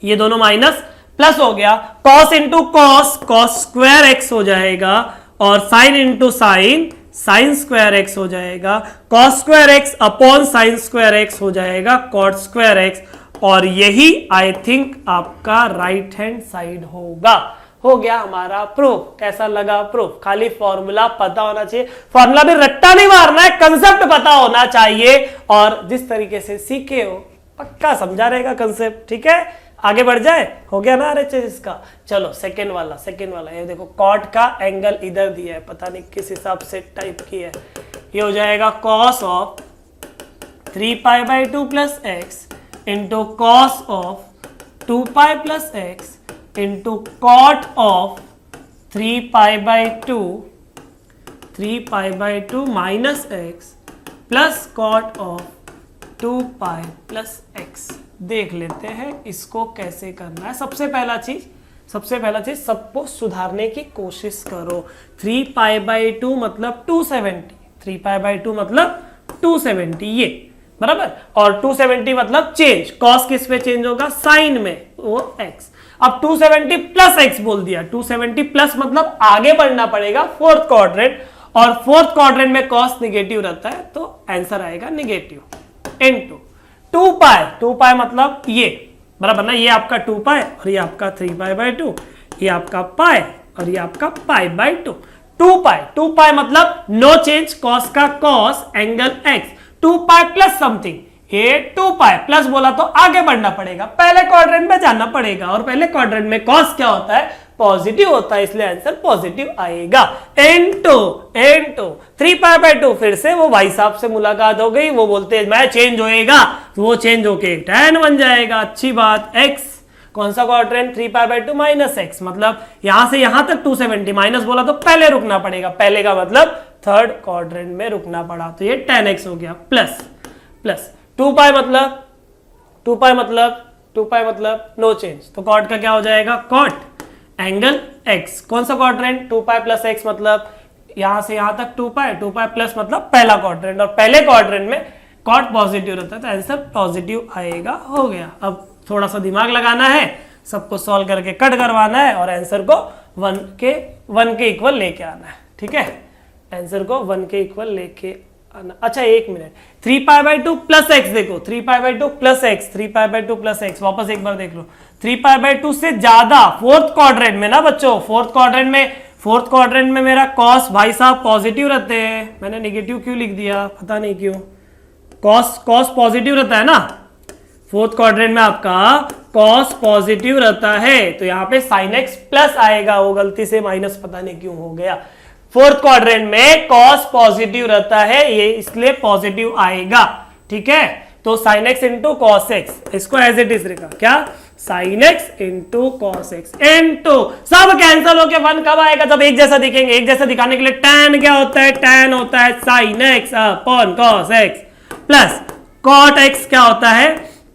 ये दोनों माइनस प्लस हो गया। Cos into cos, cos square x हो जाएगा, और sign into sine, sine square x हो जाएगा। Cos square x upon sign square x हो जाएगा कॉट स्क्वायर एक्स। और यही आई थिंक आपका राइट हैंड साइड होगा। हो गया हमारा प्रूफ। कैसा लगा प्रूफ, खाली फॉर्मूला पता होना चाहिए, फॉर्मूला भी रट्टा नहीं मारना है, कंसेप्ट पता होना चाहिए, और जिस तरीके से सीखे हो पक्का समझा रहेगा कंसेप्ट, ठीक है। आगे बढ़ जाए, हो गया ना RHS इसका। चलो सेकेंड वाला ये देखो, कॉट का एंगल इधर दिया है, पता नहीं किस हिसाब से टाइप किया है। ये हो जाएगा cos of 3 pi by 2 plus x into cos of 2 pi plus x into cot of 3 pi by 2 minus X plus cot of 2 pi plus X. देख लेते हैं इसको कैसे करना है। सबसे पहला चीज सबको सुधारने की कोशिश करो। 3 पाई बाई 2 मतलब 270, 3 पाई बाई 2 मतलब 270, ये बराबर। और 270 मतलब चेंज, कॉस किस में चेंज होगा, साइन में, वो एक्स। अब 270 प्लस एक्स बोल दिया, 270 प्लस मतलब आगे बढ़ना पड़ेगा फोर्थ क्वाड्रेंट, और फोर्थ क्वाड्रेंट में कॉस निगेटिव रहता है, तो आंसर आएगा निगेटिव। इनटू 2 पाई मतलब ये बराबर ना, ये आपका 2 पाई और ये आपका 3 पाई बाई 2, ये आपका पाई और ये आपका पाई बाई 2। 2 पाई मतलब नो चेंज, कॉस का cos, angle x. 2 pi plus something, ये 2 पाई प्लस बोला तो आगे बढ़ना पड़ेगा, पहले क्वाड्रेंट में जाना पड़ेगा, और पहले क्वाड्रेंट में कॉस क्या होता है, पॉजिटिव होता है, इसलिए आंसर पॉजिटिव आएगा। Into into 3π/2। फिर से वो भाई साहब से मुलाकात हो गई, वो बोलते हैं मैं चेंज होएगा, तो वो चेंज होके tan बन जाएगा। अच्छी बात। x कौन सा क्वाड्रेंट, 3π/2 माइनस एक्स, मतलब यहां से यहां तक 270, माइनस बोला तो पहले रुकना पड़ेगा, पहले का मतलब थर्ड क्वाड्रेंट में रुकना पड़ा, तो ये tan x हो गया। प्लस 2π मतलब नो चेंज, तो कॉट का क्या हो जाएगा, कॉट एंगल x। कौन सा क्वाड्रेंट, 2π + x, मतलब यहां से यहां तक 2π प्लस मतलब पहला क्वाड्रेंट, और पहले क्वाड्रेंट में कॉट पॉजिटिव रहता है तो आंसर पॉजिटिव आएगा। हो गया। अब थोड़ा सा दिमाग लगाना है, सबको सॉल्व करके कट करवाना है और आंसर को 1 के इक्वल लेके आना है। ठीक है, आंसर को 1 के इक्वल लेके आना। अच्छा एक मिनट, 3π/2 प्लस एक्स देखो, 3π/2 प्लस एक्स, 3π/2 प्लस एक्स, वापस एक बार देख लो। 3π/2 से ज्यादा फोर्थ क्वाड्रेंट में ना बच्चों, फोर्थ क्वाड्रेंट में मेरा कॉस भाई साहब पॉजिटिव रहते हैं। मैंने नेगेटिव क्यों लिख दिया, पता नहीं क्यों। कॉस पॉजिटिव रहता है ना फोर्थ क्वाड्रेंट में, आपका कॉस पॉजिटिव रहता है, तो यहाँ पे साइन एक्स प्लस आएगा, वो गलती से माइनस पता नहीं क्यों हो गया। फोर्थ क्वाड्रेंट में कॉस पॉजिटिव रहता है, ये इसलिए पॉजिटिव आएगा। ठीक है, तो sign X into cos x, इसको एज इट इज लिखा, क्या, sign X into cos X into, सब कैंसिल होके 1 कब आएगा, जब एक जैसा दिखेंगे। एक जैसा दिखाने के लिए tan क्या होता है, tan होता है sine X upon cos X, plus cot X क्या होता है,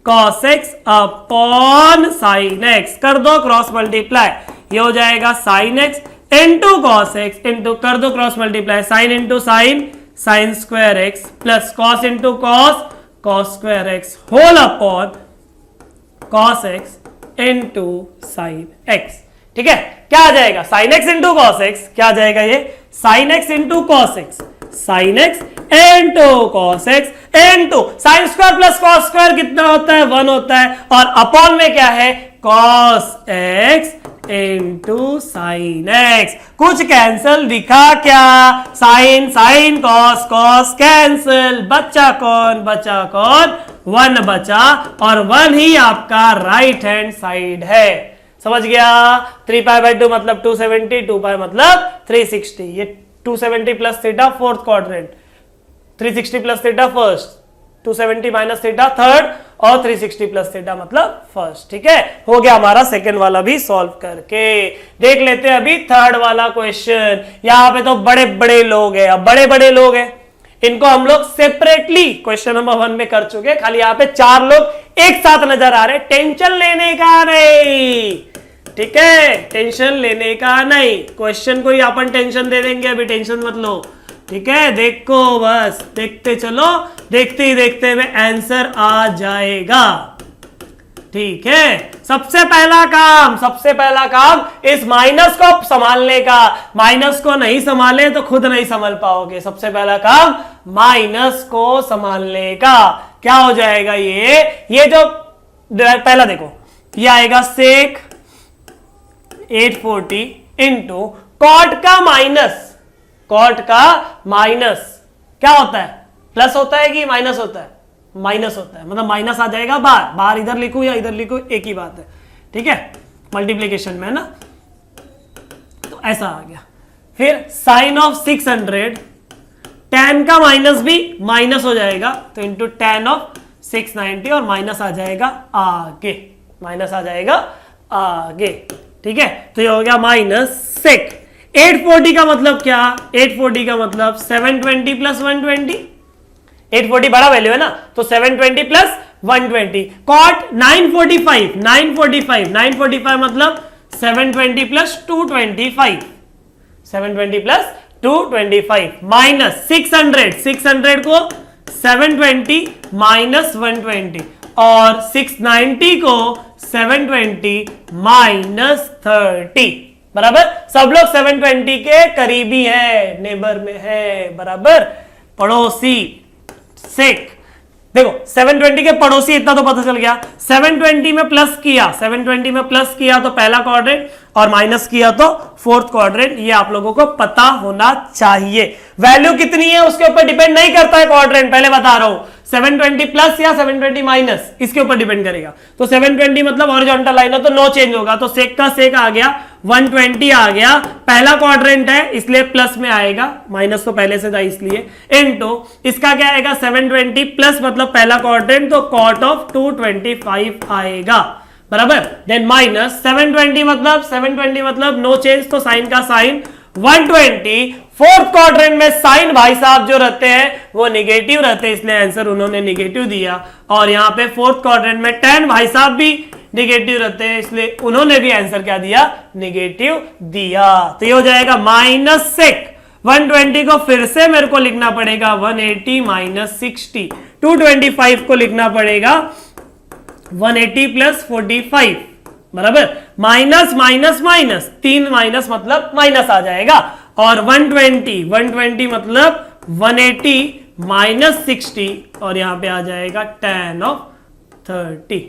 cos X upon sine X. कर दो क्रॉस मल्टीप्लाई, ये हो जाएगा sine X into cos X into, कर दो cross multiply, sine into sine, sine square X, plus cos into cos, cos square X, whole upon cos X into sine X. ठीक है, क्या आ जाएगा, sine X into cos X, क्या आ जाएगा ये, sign X into cos x, sign X into cos X into sine square plus cos square कितना होता है, 1 होता है, और अपॉन में क्या है, cos X into sine X. कुछ कैंसल दिखा क्या, sine sine cos cos cancel, बचा कौन, 1 बचा, और 1 ही आपका राइट हैंड साइड है। समझ गया, 3π/2 मतलब 270, 2π मतलब 360, ये 270 plus theta fourth quadrant, 360 plus theta first, 270 minus theta third, और 360 प्लस थीटा मतलब फर्स्ट। ठीक है, हो गया हमारा सेकंड वाला भी सॉल्व करके। देख लेते हैं अभी थर्ड वाला क्वेश्चन। यहाँ पे तो बड़े बड़े लोग हैं, अब बड़े बड़े लोग हैं, इनको हम लोग सेपरेटली क्वेश्चन नंबर 1 में कर चुके, खाली यहाँ पे 4 लोग एक साथ नजर आ रहे। टेंशन लेने का नहीं, ठीक है, टेंशन लेने का नहीं, क्वेश्चन को ही अपन टेंशन दे देंगे, अभी टेंशन मत लो। ठीक है, देखो बस देखते चलो, देखते ही देखते में आंसर आ जाएगा। ठीक है, सबसे पहला काम इस माइनस को संभालने का, माइनस को नहीं संभाले तो खुद नहीं संभाल पाओगे। सबसे पहला काम माइनस को संभालने का, क्या हो जाएगा, ये जो पहला देखो, ये आएगा सेक 840 इंटू कॉट का माइनस क्या होता है, प्लस होता है कि माइनस होता है, माइनस होता है, मतलब माइनस आ जाएगा बाहर इधर लिखूं या इधर लिखूं एक ही बात है। ठीक है, मल्टीप्लीकेशन में ना, तो ऐसा आ गया। फिर साइन ऑफ 600, tan का माइनस भी माइनस हो जाएगा, तो इंटू tan ऑफ 690, और माइनस आ जाएगा आगे, माइनस आ जाएगा आगे। ठीक है, तो ये हो गया माइनस सेक 840 का मतलब क्या, 840 का मतलब 720 प्लस 120, 840 बड़ा वैल्यू है ना, तो 720 प्लस 120, कॉट 945 मतलब 720 प्लस 225, 720 प्लस 225 माइनस 600 को 720 माइनस 120, और 690 को 720 माइनस 30, बराबर। सब लोग 720 के करीबी है, नेबर में है, बराबर, पड़ोसी। सेक देखो 720 के पड़ोसी, इतना तो पता चल गया। 720 में प्लस किया तो पहला क्वाड्रेंट, और माइनस किया तो फोर्थ क्वाड्रेंट, ये आप लोगों को पता होना चाहिए। वैल्यू कितनी है उसके ऊपर डिपेंड नहीं करता है क्वाड्रेंट, पहले बता रहा हूं, 720 प्लस या 720 माइनस, इसके ऊपर डिपेंड करेगा। तो 720 मतलब हॉरिजॉन्टल लाइन है तो नो चेंज होगा, तो सेक का सेक आ गया 120 आ गया, पहला क्वाड्रेंट है इसलिए प्लस में आएगा, माइनस तो पहले से था इसलिए, इनटू इसका क्या आएगा 720 प्लस मतलब पहला क्वाड्रेंट तो कॉट ऑफ 225 आएगा बराबर। देन माइनस 720 मतलब नो चेंज तो साइन का साइन 120, फोर्थ क्वाड्रेंट में साइन भाई साहब जो रहते हैं वो निगेटिव रहते हैं इसलिए आंसर उन्होंने निगेटिव दिया, और यहाँ पे फोर्थ क्वाड्रेंट में tan भाई साहब भी निगेटिव रहते हैं इसलिए उन्होंने भी आंसर क्या दिया, निगेटिव दिया। तो ये हो जाएगा माइनस सेक 120 को फिर से मेरे को लिखना पड़ेगा 180 माइनस 60, 225 को लिखना पड़ेगा 180 प्लस 45 बराबर, माइनस माइनस माइनस 3 माइनस मतलब माइनस आ जाएगा, और 120 मतलब 180 माइनस 60 और यहां पे आ जाएगा tan ऑफ 30,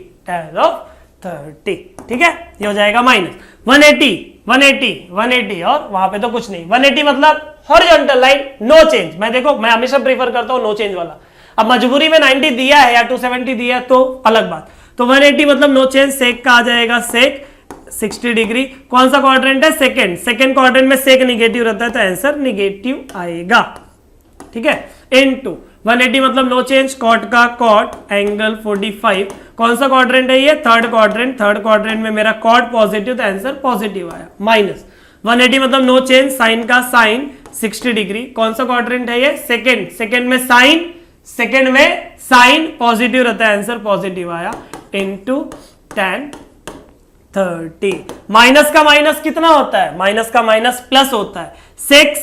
ठीक है। ये हो जाएगा माइनस 180 और वहां पे तो कुछ नहीं, 180 मतलब हॉरिजॉन्टल लाइन नो चेंज। मैं हमेशा प्रीफर करता हूं नो चेंज वाला, अब मजबूरी में 90 दिया है या 270 दिया है तो अलग बात, तो 180 मतलब नो चेंज, सेक का आ जाएगा सेक 60 डिग्री, कौन सा क्वाड्रेंट है सेकंड क्वाड्रेंट में सेक निगेटिव रहता है तो आंसर निगेटिव आएगा, ठीक है। इनटू 180 मतलब नो चेंज, कॉट का कॉट एंगल 45, कौन सा क्वाड्रेंट है ये थर्ड क्वाड्रेंट में मेरा कॉट पॉजिटिव तो आंसर पॉजिटिव आया, माइनस 180 मतलब नो चेंज, साइन का साइन 60 डिग्री, कौन सा क्वाड्रेंट है ये सेकंड में साइन पॉजिटिव रहता है आंसर पॉजिटिव आया, इनटू tan 30, माइनस का माइनस कितना होता है, माइनस का माइनस प्लस होता है, सेक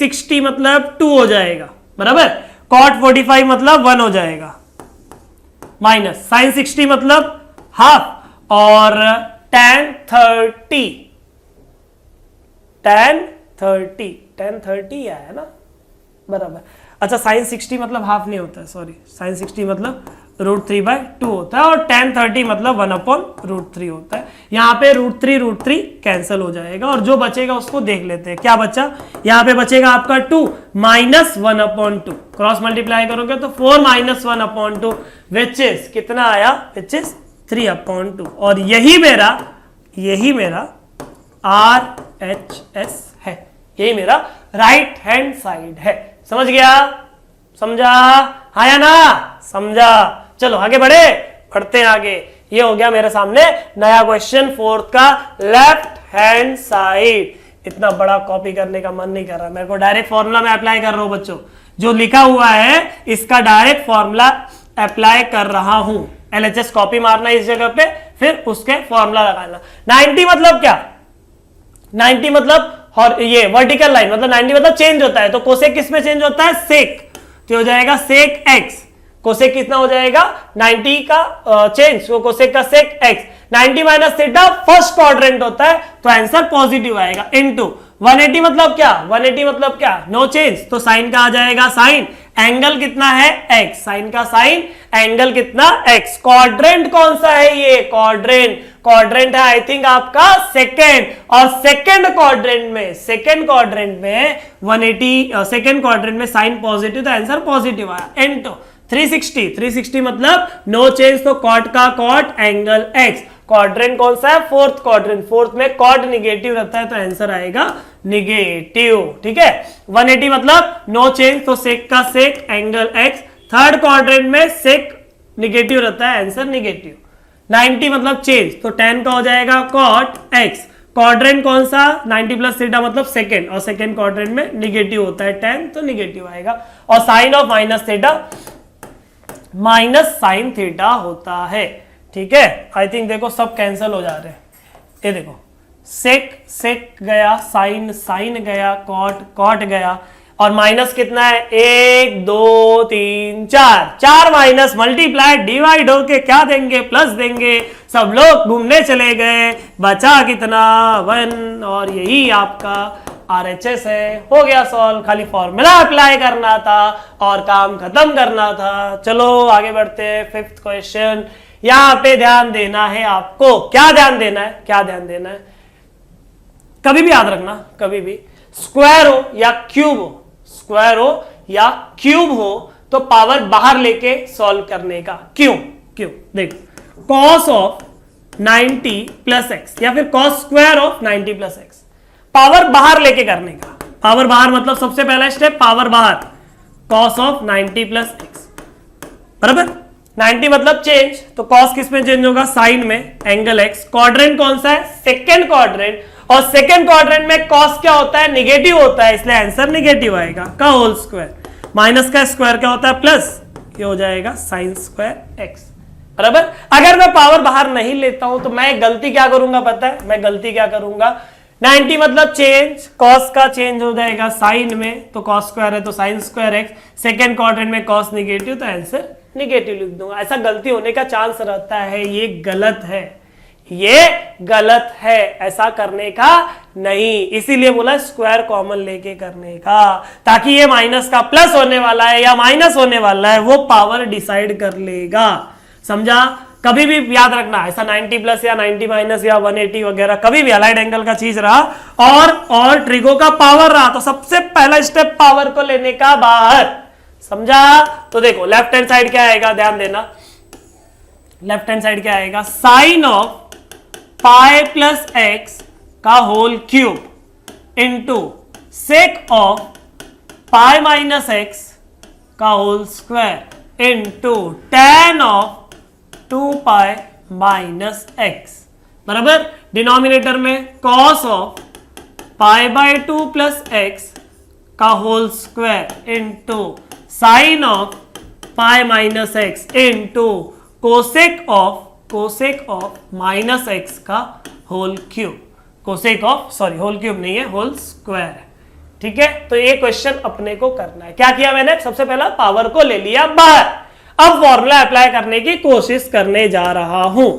60 मतलब 2 हो जाएगा बराबर, कॉट 45 मतलब 1 हो जाएगा, माइनस साइन 60 मतलब हाफ, और tan 30 है ना बराबर। अच्छा साइन 60 मतलब हाफ नहीं होता है, सॉरी, साइन 60 मतलब √3/2 होता है, और tan 30 मतलब 1/√3 होता है। यहाँ पे √3 कैंसिल हो जाएगा और जो बचेगा उसको देख लेते हैं, क्या बचा, यहाँ पे बचेगा आपका 2 माइनस 1/2, क्रॉस मल्टीप्लाई करोगे तो 4 माइनस 1/2 विच इज कितना आया, विच इज 3/2, और यही मेरा RHS है, यही मेरा राइट हैंड साइड है। समझ गया, समझा, हाँ या ना समझा। चलो आगे बढ़ते हैं आगे। ये हो गया मेरे सामने नया क्वेश्चन फोर्थ का लेफ्ट हैंड साइड। इतना बड़ा कॉपी करने का मन नहीं कर रहा मेरे को, डायरेक्ट फॉर्मूला में अप्लाई कर रहा हूं बच्चों, जो लिखा हुआ है इसका डायरेक्ट फॉर्मूला अप्लाई कर रहा हूं। LHS कॉपी मारना इस जगह पे, फिर उसके फॉर्मूला लगाना। 90 मतलब क्या, 90 मतलब और ये वर्टिकल लाइन मतलब 90 मतलब चेंज होता है, तो कोसेक किस में चेंज होता है, सेक, तो हो जाएगा सेक x, कोसेक कितना हो जाएगा 90 का चेंज, वो कोसेक का सेक x, 90 minus theta first quadrant होता है तो आंसर पॉजिटिव आएगा, इनटू 180 मतलब क्या, 180 मतलब क्या, नो चेंज, तो साइन का आ जाएगा साइन, एंगल कितना है x, साइन का साइन, एंगल कितना x, क्वाड्रेंट कौन सा है ये, क्वाड्रेंट है आई थिंक आपका सेकेंड, और सेकेंड क्वाड्रेंट में 180 सेकेंड क्वाड्रेंट में साइन पॉजिटिव तो आंसर पॉजिटिव आया, इनटू 360 मतलब नो चेंज, तो कॉट का कॉट एंगल x, क्वाड्रेंट कौन सा है, फोर्थ क्वाड्रेंट, फोर्थ में कॉट निगेटिव रहता है तो आंसर आएगा निगेटिव, ठीक है। 180 मतलब नो चेंज, तो सेक का सेक एंगल x, थर्ड क्वाड्रेंट में सेक निगेटिव रहता है आंसर निगेटिव, 90 मतलब चेंज, तो tan का हो जाएगा कॉट x, क्वाड्रेंट कौन सा 90 प्लस थीटा मतलब सेकेंड, और सेकेंड क्वाड्रेंट में निगेटिव होता है tan तो निगेटिव आएगा, और sine of minus theta minus sine theta होता है, ठीक है। आई थिंक देखो सब कैंसिल हो जा रहे हैं, ये देखो सेक गया, साइन गया, कॉट गया, और माइनस कितना है 1 2 3 4 माइनस मल्टीप्लाई डिवाइड होके क्या देंगे, प्लस देंगे, सब लोग घूमने चले गए, बचा कितना 1, और यही आपका RHS है। हो गया सॉल्व, खाली फॉर्मूला अप्लाई करना था और काम खत्म करना था। चलो आगे बढ़ते हैं, फिफ्थ क्वेश्चन। यहां पे ध्यान देना है आपको, क्या ध्यान देना है, कभी भी याद रखना, कभी भी स्क्वायर हो या क्यूब हो तो पावर बाहर लेके सॉल्व करने का, क्यों देखो, कॉस ऑफ 90 प्लस एक्स या फिर cos square of 90 plus x. Power बाहर लेके करने का, पावर बाहर मतलब सबसे पहला स्टेप पावर बाहर, cos ऑफ 90 प्लस एक्स बराबर 90 मतलब चेंज, तो cos किस में चेंज होगा, साइन में, एंगल x। क्वाड्रेंट कौन सा है, सेकेंड क्वाड्रेंट, और सेकेंड क्वाड्रेंट में cos क्या होता है, निगेटिव होता है, इसलिए आंसर निगेटिव आएगा का होल स्क्वायर। माइनस का स्क्वायर क्या होता है, प्लस, ये हो जाएगा साइन स्क्वायर x बराबर। अगर मैं पावर बाहर नहीं लेता हूं तो मैं गलती क्या करूंगा पता है, मैं गलती क्या करूंगा, 90 मतलब चेंज, cos का चेंज हो जाएगा साइन में, तो cos स्क्वायर है तो sign square x, second quadrant में cos निगेटिव तो आंसर निगेटिव लिख दूंगा। ऐसा गलती होने का चांस रहता है, ये गलत है, ये गलत है, ऐसा करने का नहीं, इसीलिए बोला स्क्वायर कॉमन लेके करने का, ताकि ये माइनस का प्लस होने वाला है या माइनस होने वाला है वो पावर डिसाइड कर लेगा, समझा। कभी भी याद रखना, ऐसा 90 प्लस या 90 माइनस या 180 वगैरह कभी भी अलाइड एंगल का चीज रहा और ट्रिगो का पावर रहा तो सबसे पहला स्टेप पावर को लेने का बाहर, समझा। तो देखो लेफ्ट हैंड साइड क्या आएगा, ध्यान देना, लेफ्ट हैंड साइड क्या आएगा, sine of pi plus x का whole cube into sec of pi minus x का whole square into tan of 2 पाई माइनस एक्स बराबर, डिनोमिनेटर में cos of pi by 2 plus x का whole square into sine of pi minus x into cosec of minus x का whole cube, cosec of, sorry whole cube नहीं है, whole square है, ठीक है। तो ये क्वेश्चन अपने को करना है, क्या किया मैंने, सबसे पहला पावर को ले लिया बाहर, अब फॉर्मूला अप्लाई करने की कोशिश करने जा रहा हूं,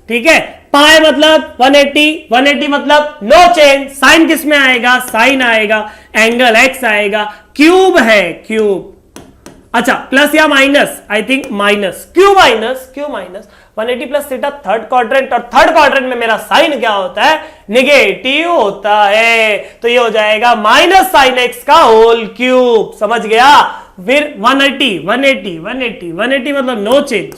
ठीक है। पाई मतलब 180 मतलब नो चेंज, साइन किस में आएगा, साइन आएगा, एंगल एक्स आएगा, क्यूब है क्यूब, अच्छा प्लस या minus, I think minus, Q minus 180 plus theta third quadrant, और थर्ड क्वाड्रेंट में मेरा साइन क्या होता है, निगेटिव होता है, तो ये हो जाएगा माइनस साइन एक्स का होल क्यूब, समझ गया। फिर 180 मतलब नो चेंज,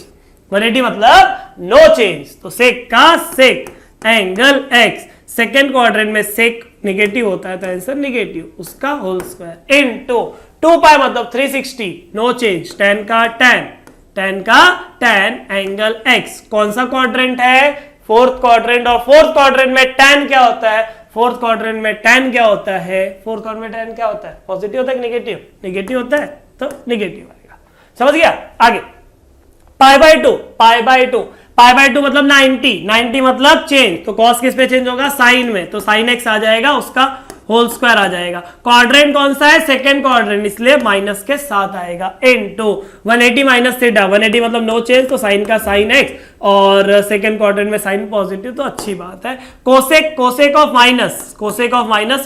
180 मतलब नो चेंज, तो सेक का सेक, एंगल एक्स, सेकेंड क्वाड्रेंट में सेक निगेटिव होता है तो आंसर निगेटिव, उसका होल स्क्वायर इनटू 2 पाई मतलब 360, नो चेंज, tan का tan एंगल x, कौन सा क्वाड्रेंट है, फोर्थ क्वाड्रेंट, और फोर्थ क्वाड्रेंट में tan क्या होता है, फोर्थ क्वाड्रेंट में tan क्या होता है, फोर्थ क्वाड्रेंट में tan क्या होता है, पॉजिटिव होता है कि निगेटिव, निगेटिव होता है तो निगेटिव आएगा, समझ गया। आगे पाई बाय टू मतलब 90 मतलब चेंज, तो cos किस पे चेंज होगा, साइन में, तो साइन x आ जाएगा, उसका होल स्क्वायर आ जाएगा। क्वाड्रेंट कौन सा है, सेकेंड क्वाड्रेंट, इसलिए माइनस के साथ आएगा इनटू 180 माइनस थीटा, 180 मतलब नो चेंज, तो साइन का साइन एक्स, और सेकेंड क्वाड्रेंट में साइन पॉजिटिव तो अच्छी बात है। Cosec of minus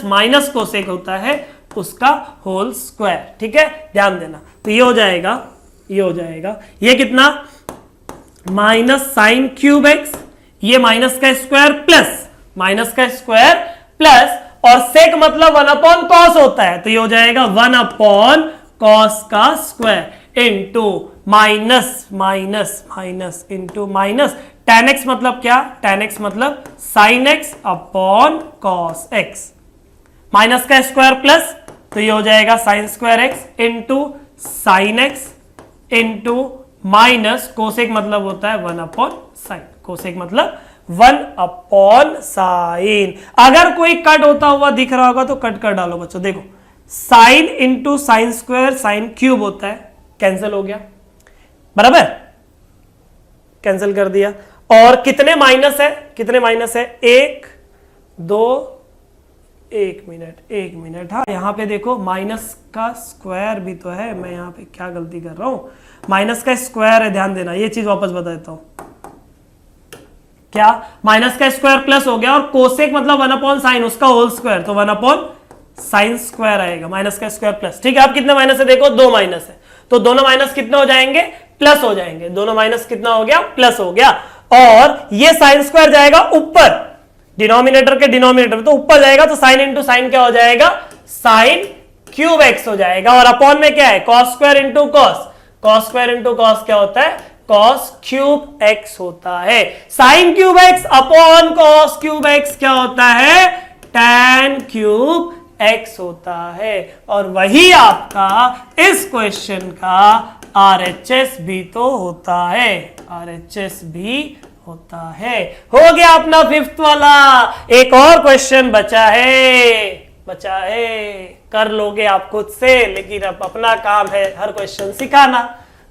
minus cosec होता है, उसका होल स्क्वायर, ठीक है, ध्यान देना। तो ये हो जाएगा ये कितना, माइनस साइन क्यूब एक्स, ये माइनस का स्क्वायर प्लस और सेक मतलब 1 अपॉन कॉस होता है, तो ये हो जाएगा 1 अपॉन कॉस का square into minus into minus, tan x मतलब क्या, tan x मतलब साइन x अपॉन कॉस x, माइनस का स्क्वायर प्लस, तो ये हो जाएगा sine square x into sine x into minus cosec मतलब होता है 1 अपॉन साइन, कोसेक मतलब 1 अपॉन साइन। अगर कोई कट होता हुआ दिख रहा होगा तो कट कर डालो बच्चों, देखो sign into sine square sine cube होता है, कैंसिल हो गया बराबर, कैंसिल कर दिया। और कितने माइनस है, 1 2 1 मिनट, हाँ यहां पे देखो माइनस का स्क्वायर भी तो है, मैं यहां पे क्या गलती कर रहा हूं, माइनस का स्क्वायर है, ध्यान देना, ये चीज वापस बता देता हूं, क्या माइनस का स्क्वायर प्लस हो गया, और कोसेक मतलब 1 अपॉन साइन, उसका होल स्क्वायर, तो 1 अपॉन साइन स्क्वायर आएगा, माइनस का स्क्वायर प्लस, ठीक है। अब कितने माइनस है, देखो 2 माइनस है, तो दोनों माइनस कितने हो जाएंगे, प्लस हो जाएंगे, दोनों माइनस कितना हो गया, प्लस हो गया, और ये साइन स्क्वायर जाएगा ऊपर, डिनोमिनेटर के डिनोमिनेटर, तो ऊपर जाएगा, तो साइन इंटू साइन क्या हो जाएगा, साइन क्यूब एक्स हो जाएगा, और अपॉन में क्या है, कॉस स्क्वायर इंटू कॉस क्या होता है, कॉस क्यूब एक्स होता है। Sine cube x upon cos cube x क्या होता है? टैन क्यूब एक्स होता है। और वही आपका इस क्वेश्चन का RHS भी तो होता है, RHS भी होता है। हो गया अपना फिफ्थ वाला। एक और क्वेश्चन बचा है, कर लोगे आप खुद से, लेकिन अब अपना काम है हर क्वेश्चन सिखाना,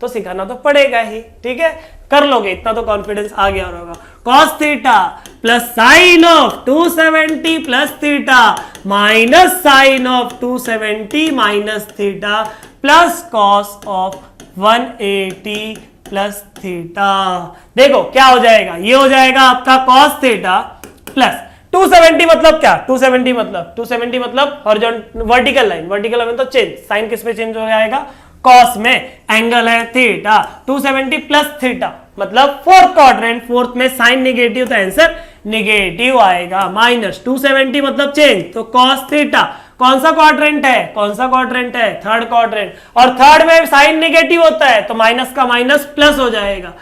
तो सिखाना तो पड़ेगा ही, ठीक है। कर लोगे, इतना तो कॉन्फिडेंस आ गया होगा। Cos theta plus sine of 270 plus theta minus sine of 270 minus theta plus cos of 180 plus theta. देखो क्या हो जाएगा, ये हो जाएगा आपका कॉस थीटा प्लस 270 मतलब क्या? 270 मतलब horizontal vertical line, vertical line तो चेंज, साइन किस में चेंज हो जाएगा? कॉस में। एंगल है थीटा, 270 प्लस थीटा मतलब फोर्थ क्वाड्रेंट, फोर्थ में साइन निगेटिव तो आंसर निगेटिव आएगा। माइनस 270 मतलब चेंज, तो कॉस थीटा कौन सा क्वाड्रेंट है? थर्ड क्वाड्रेंट, और थर्ड में साइन निगेटिव होता है तो माइनस का माइनस प्लस हो जाएगा।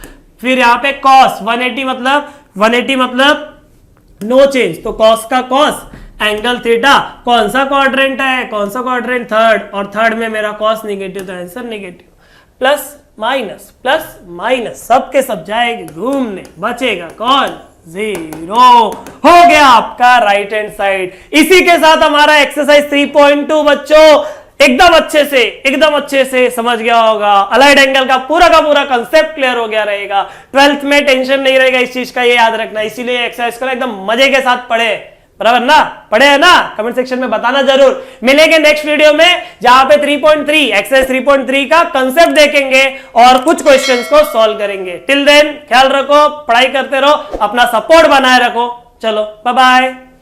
फिर यहाँ पे कॉस 180 मतलब नो चेंज, तो कॉस का कॉस, एंगल थीटा कौन सा क्वाड्रेंट है? थर्ड, और थर्ड में मेरा कॉस निगेटिव तो आंसर निगेटिव। प्लस माइनस सबके सब जाएंगे घूमने, बचेगा कौन? 0। हो गया आपका राइट हैंड साइड। इसी के साथ हमारा एक्सरसाइज 3.2 बच्चों एकदम अच्छे से समझ गया होगा। अलाइड एंगल का पूरा कंसेप्ट क्लियर हो गया रहेगा। 12th में टेंशन नहीं रहेगा इस चीज का, ये याद रखना। इसीलिए एक्सरसाइज को एकदम मजे के साथ पढ़े, बराबर ना? पढ़े है ना? कमेंट सेक्शन में बताना जरूर। मिलेंगे नेक्स्ट वीडियो में जहां पे 3.3 एक्सरसाइज 3.3 का कंसेप्ट देखेंगे और कुछ क्वेश्चंस को सॉल्व करेंगे। टिल देन ख्याल रखो, पढ़ाई करते रहो, अपना सपोर्ट बनाए रखो। चलो बाय बाय।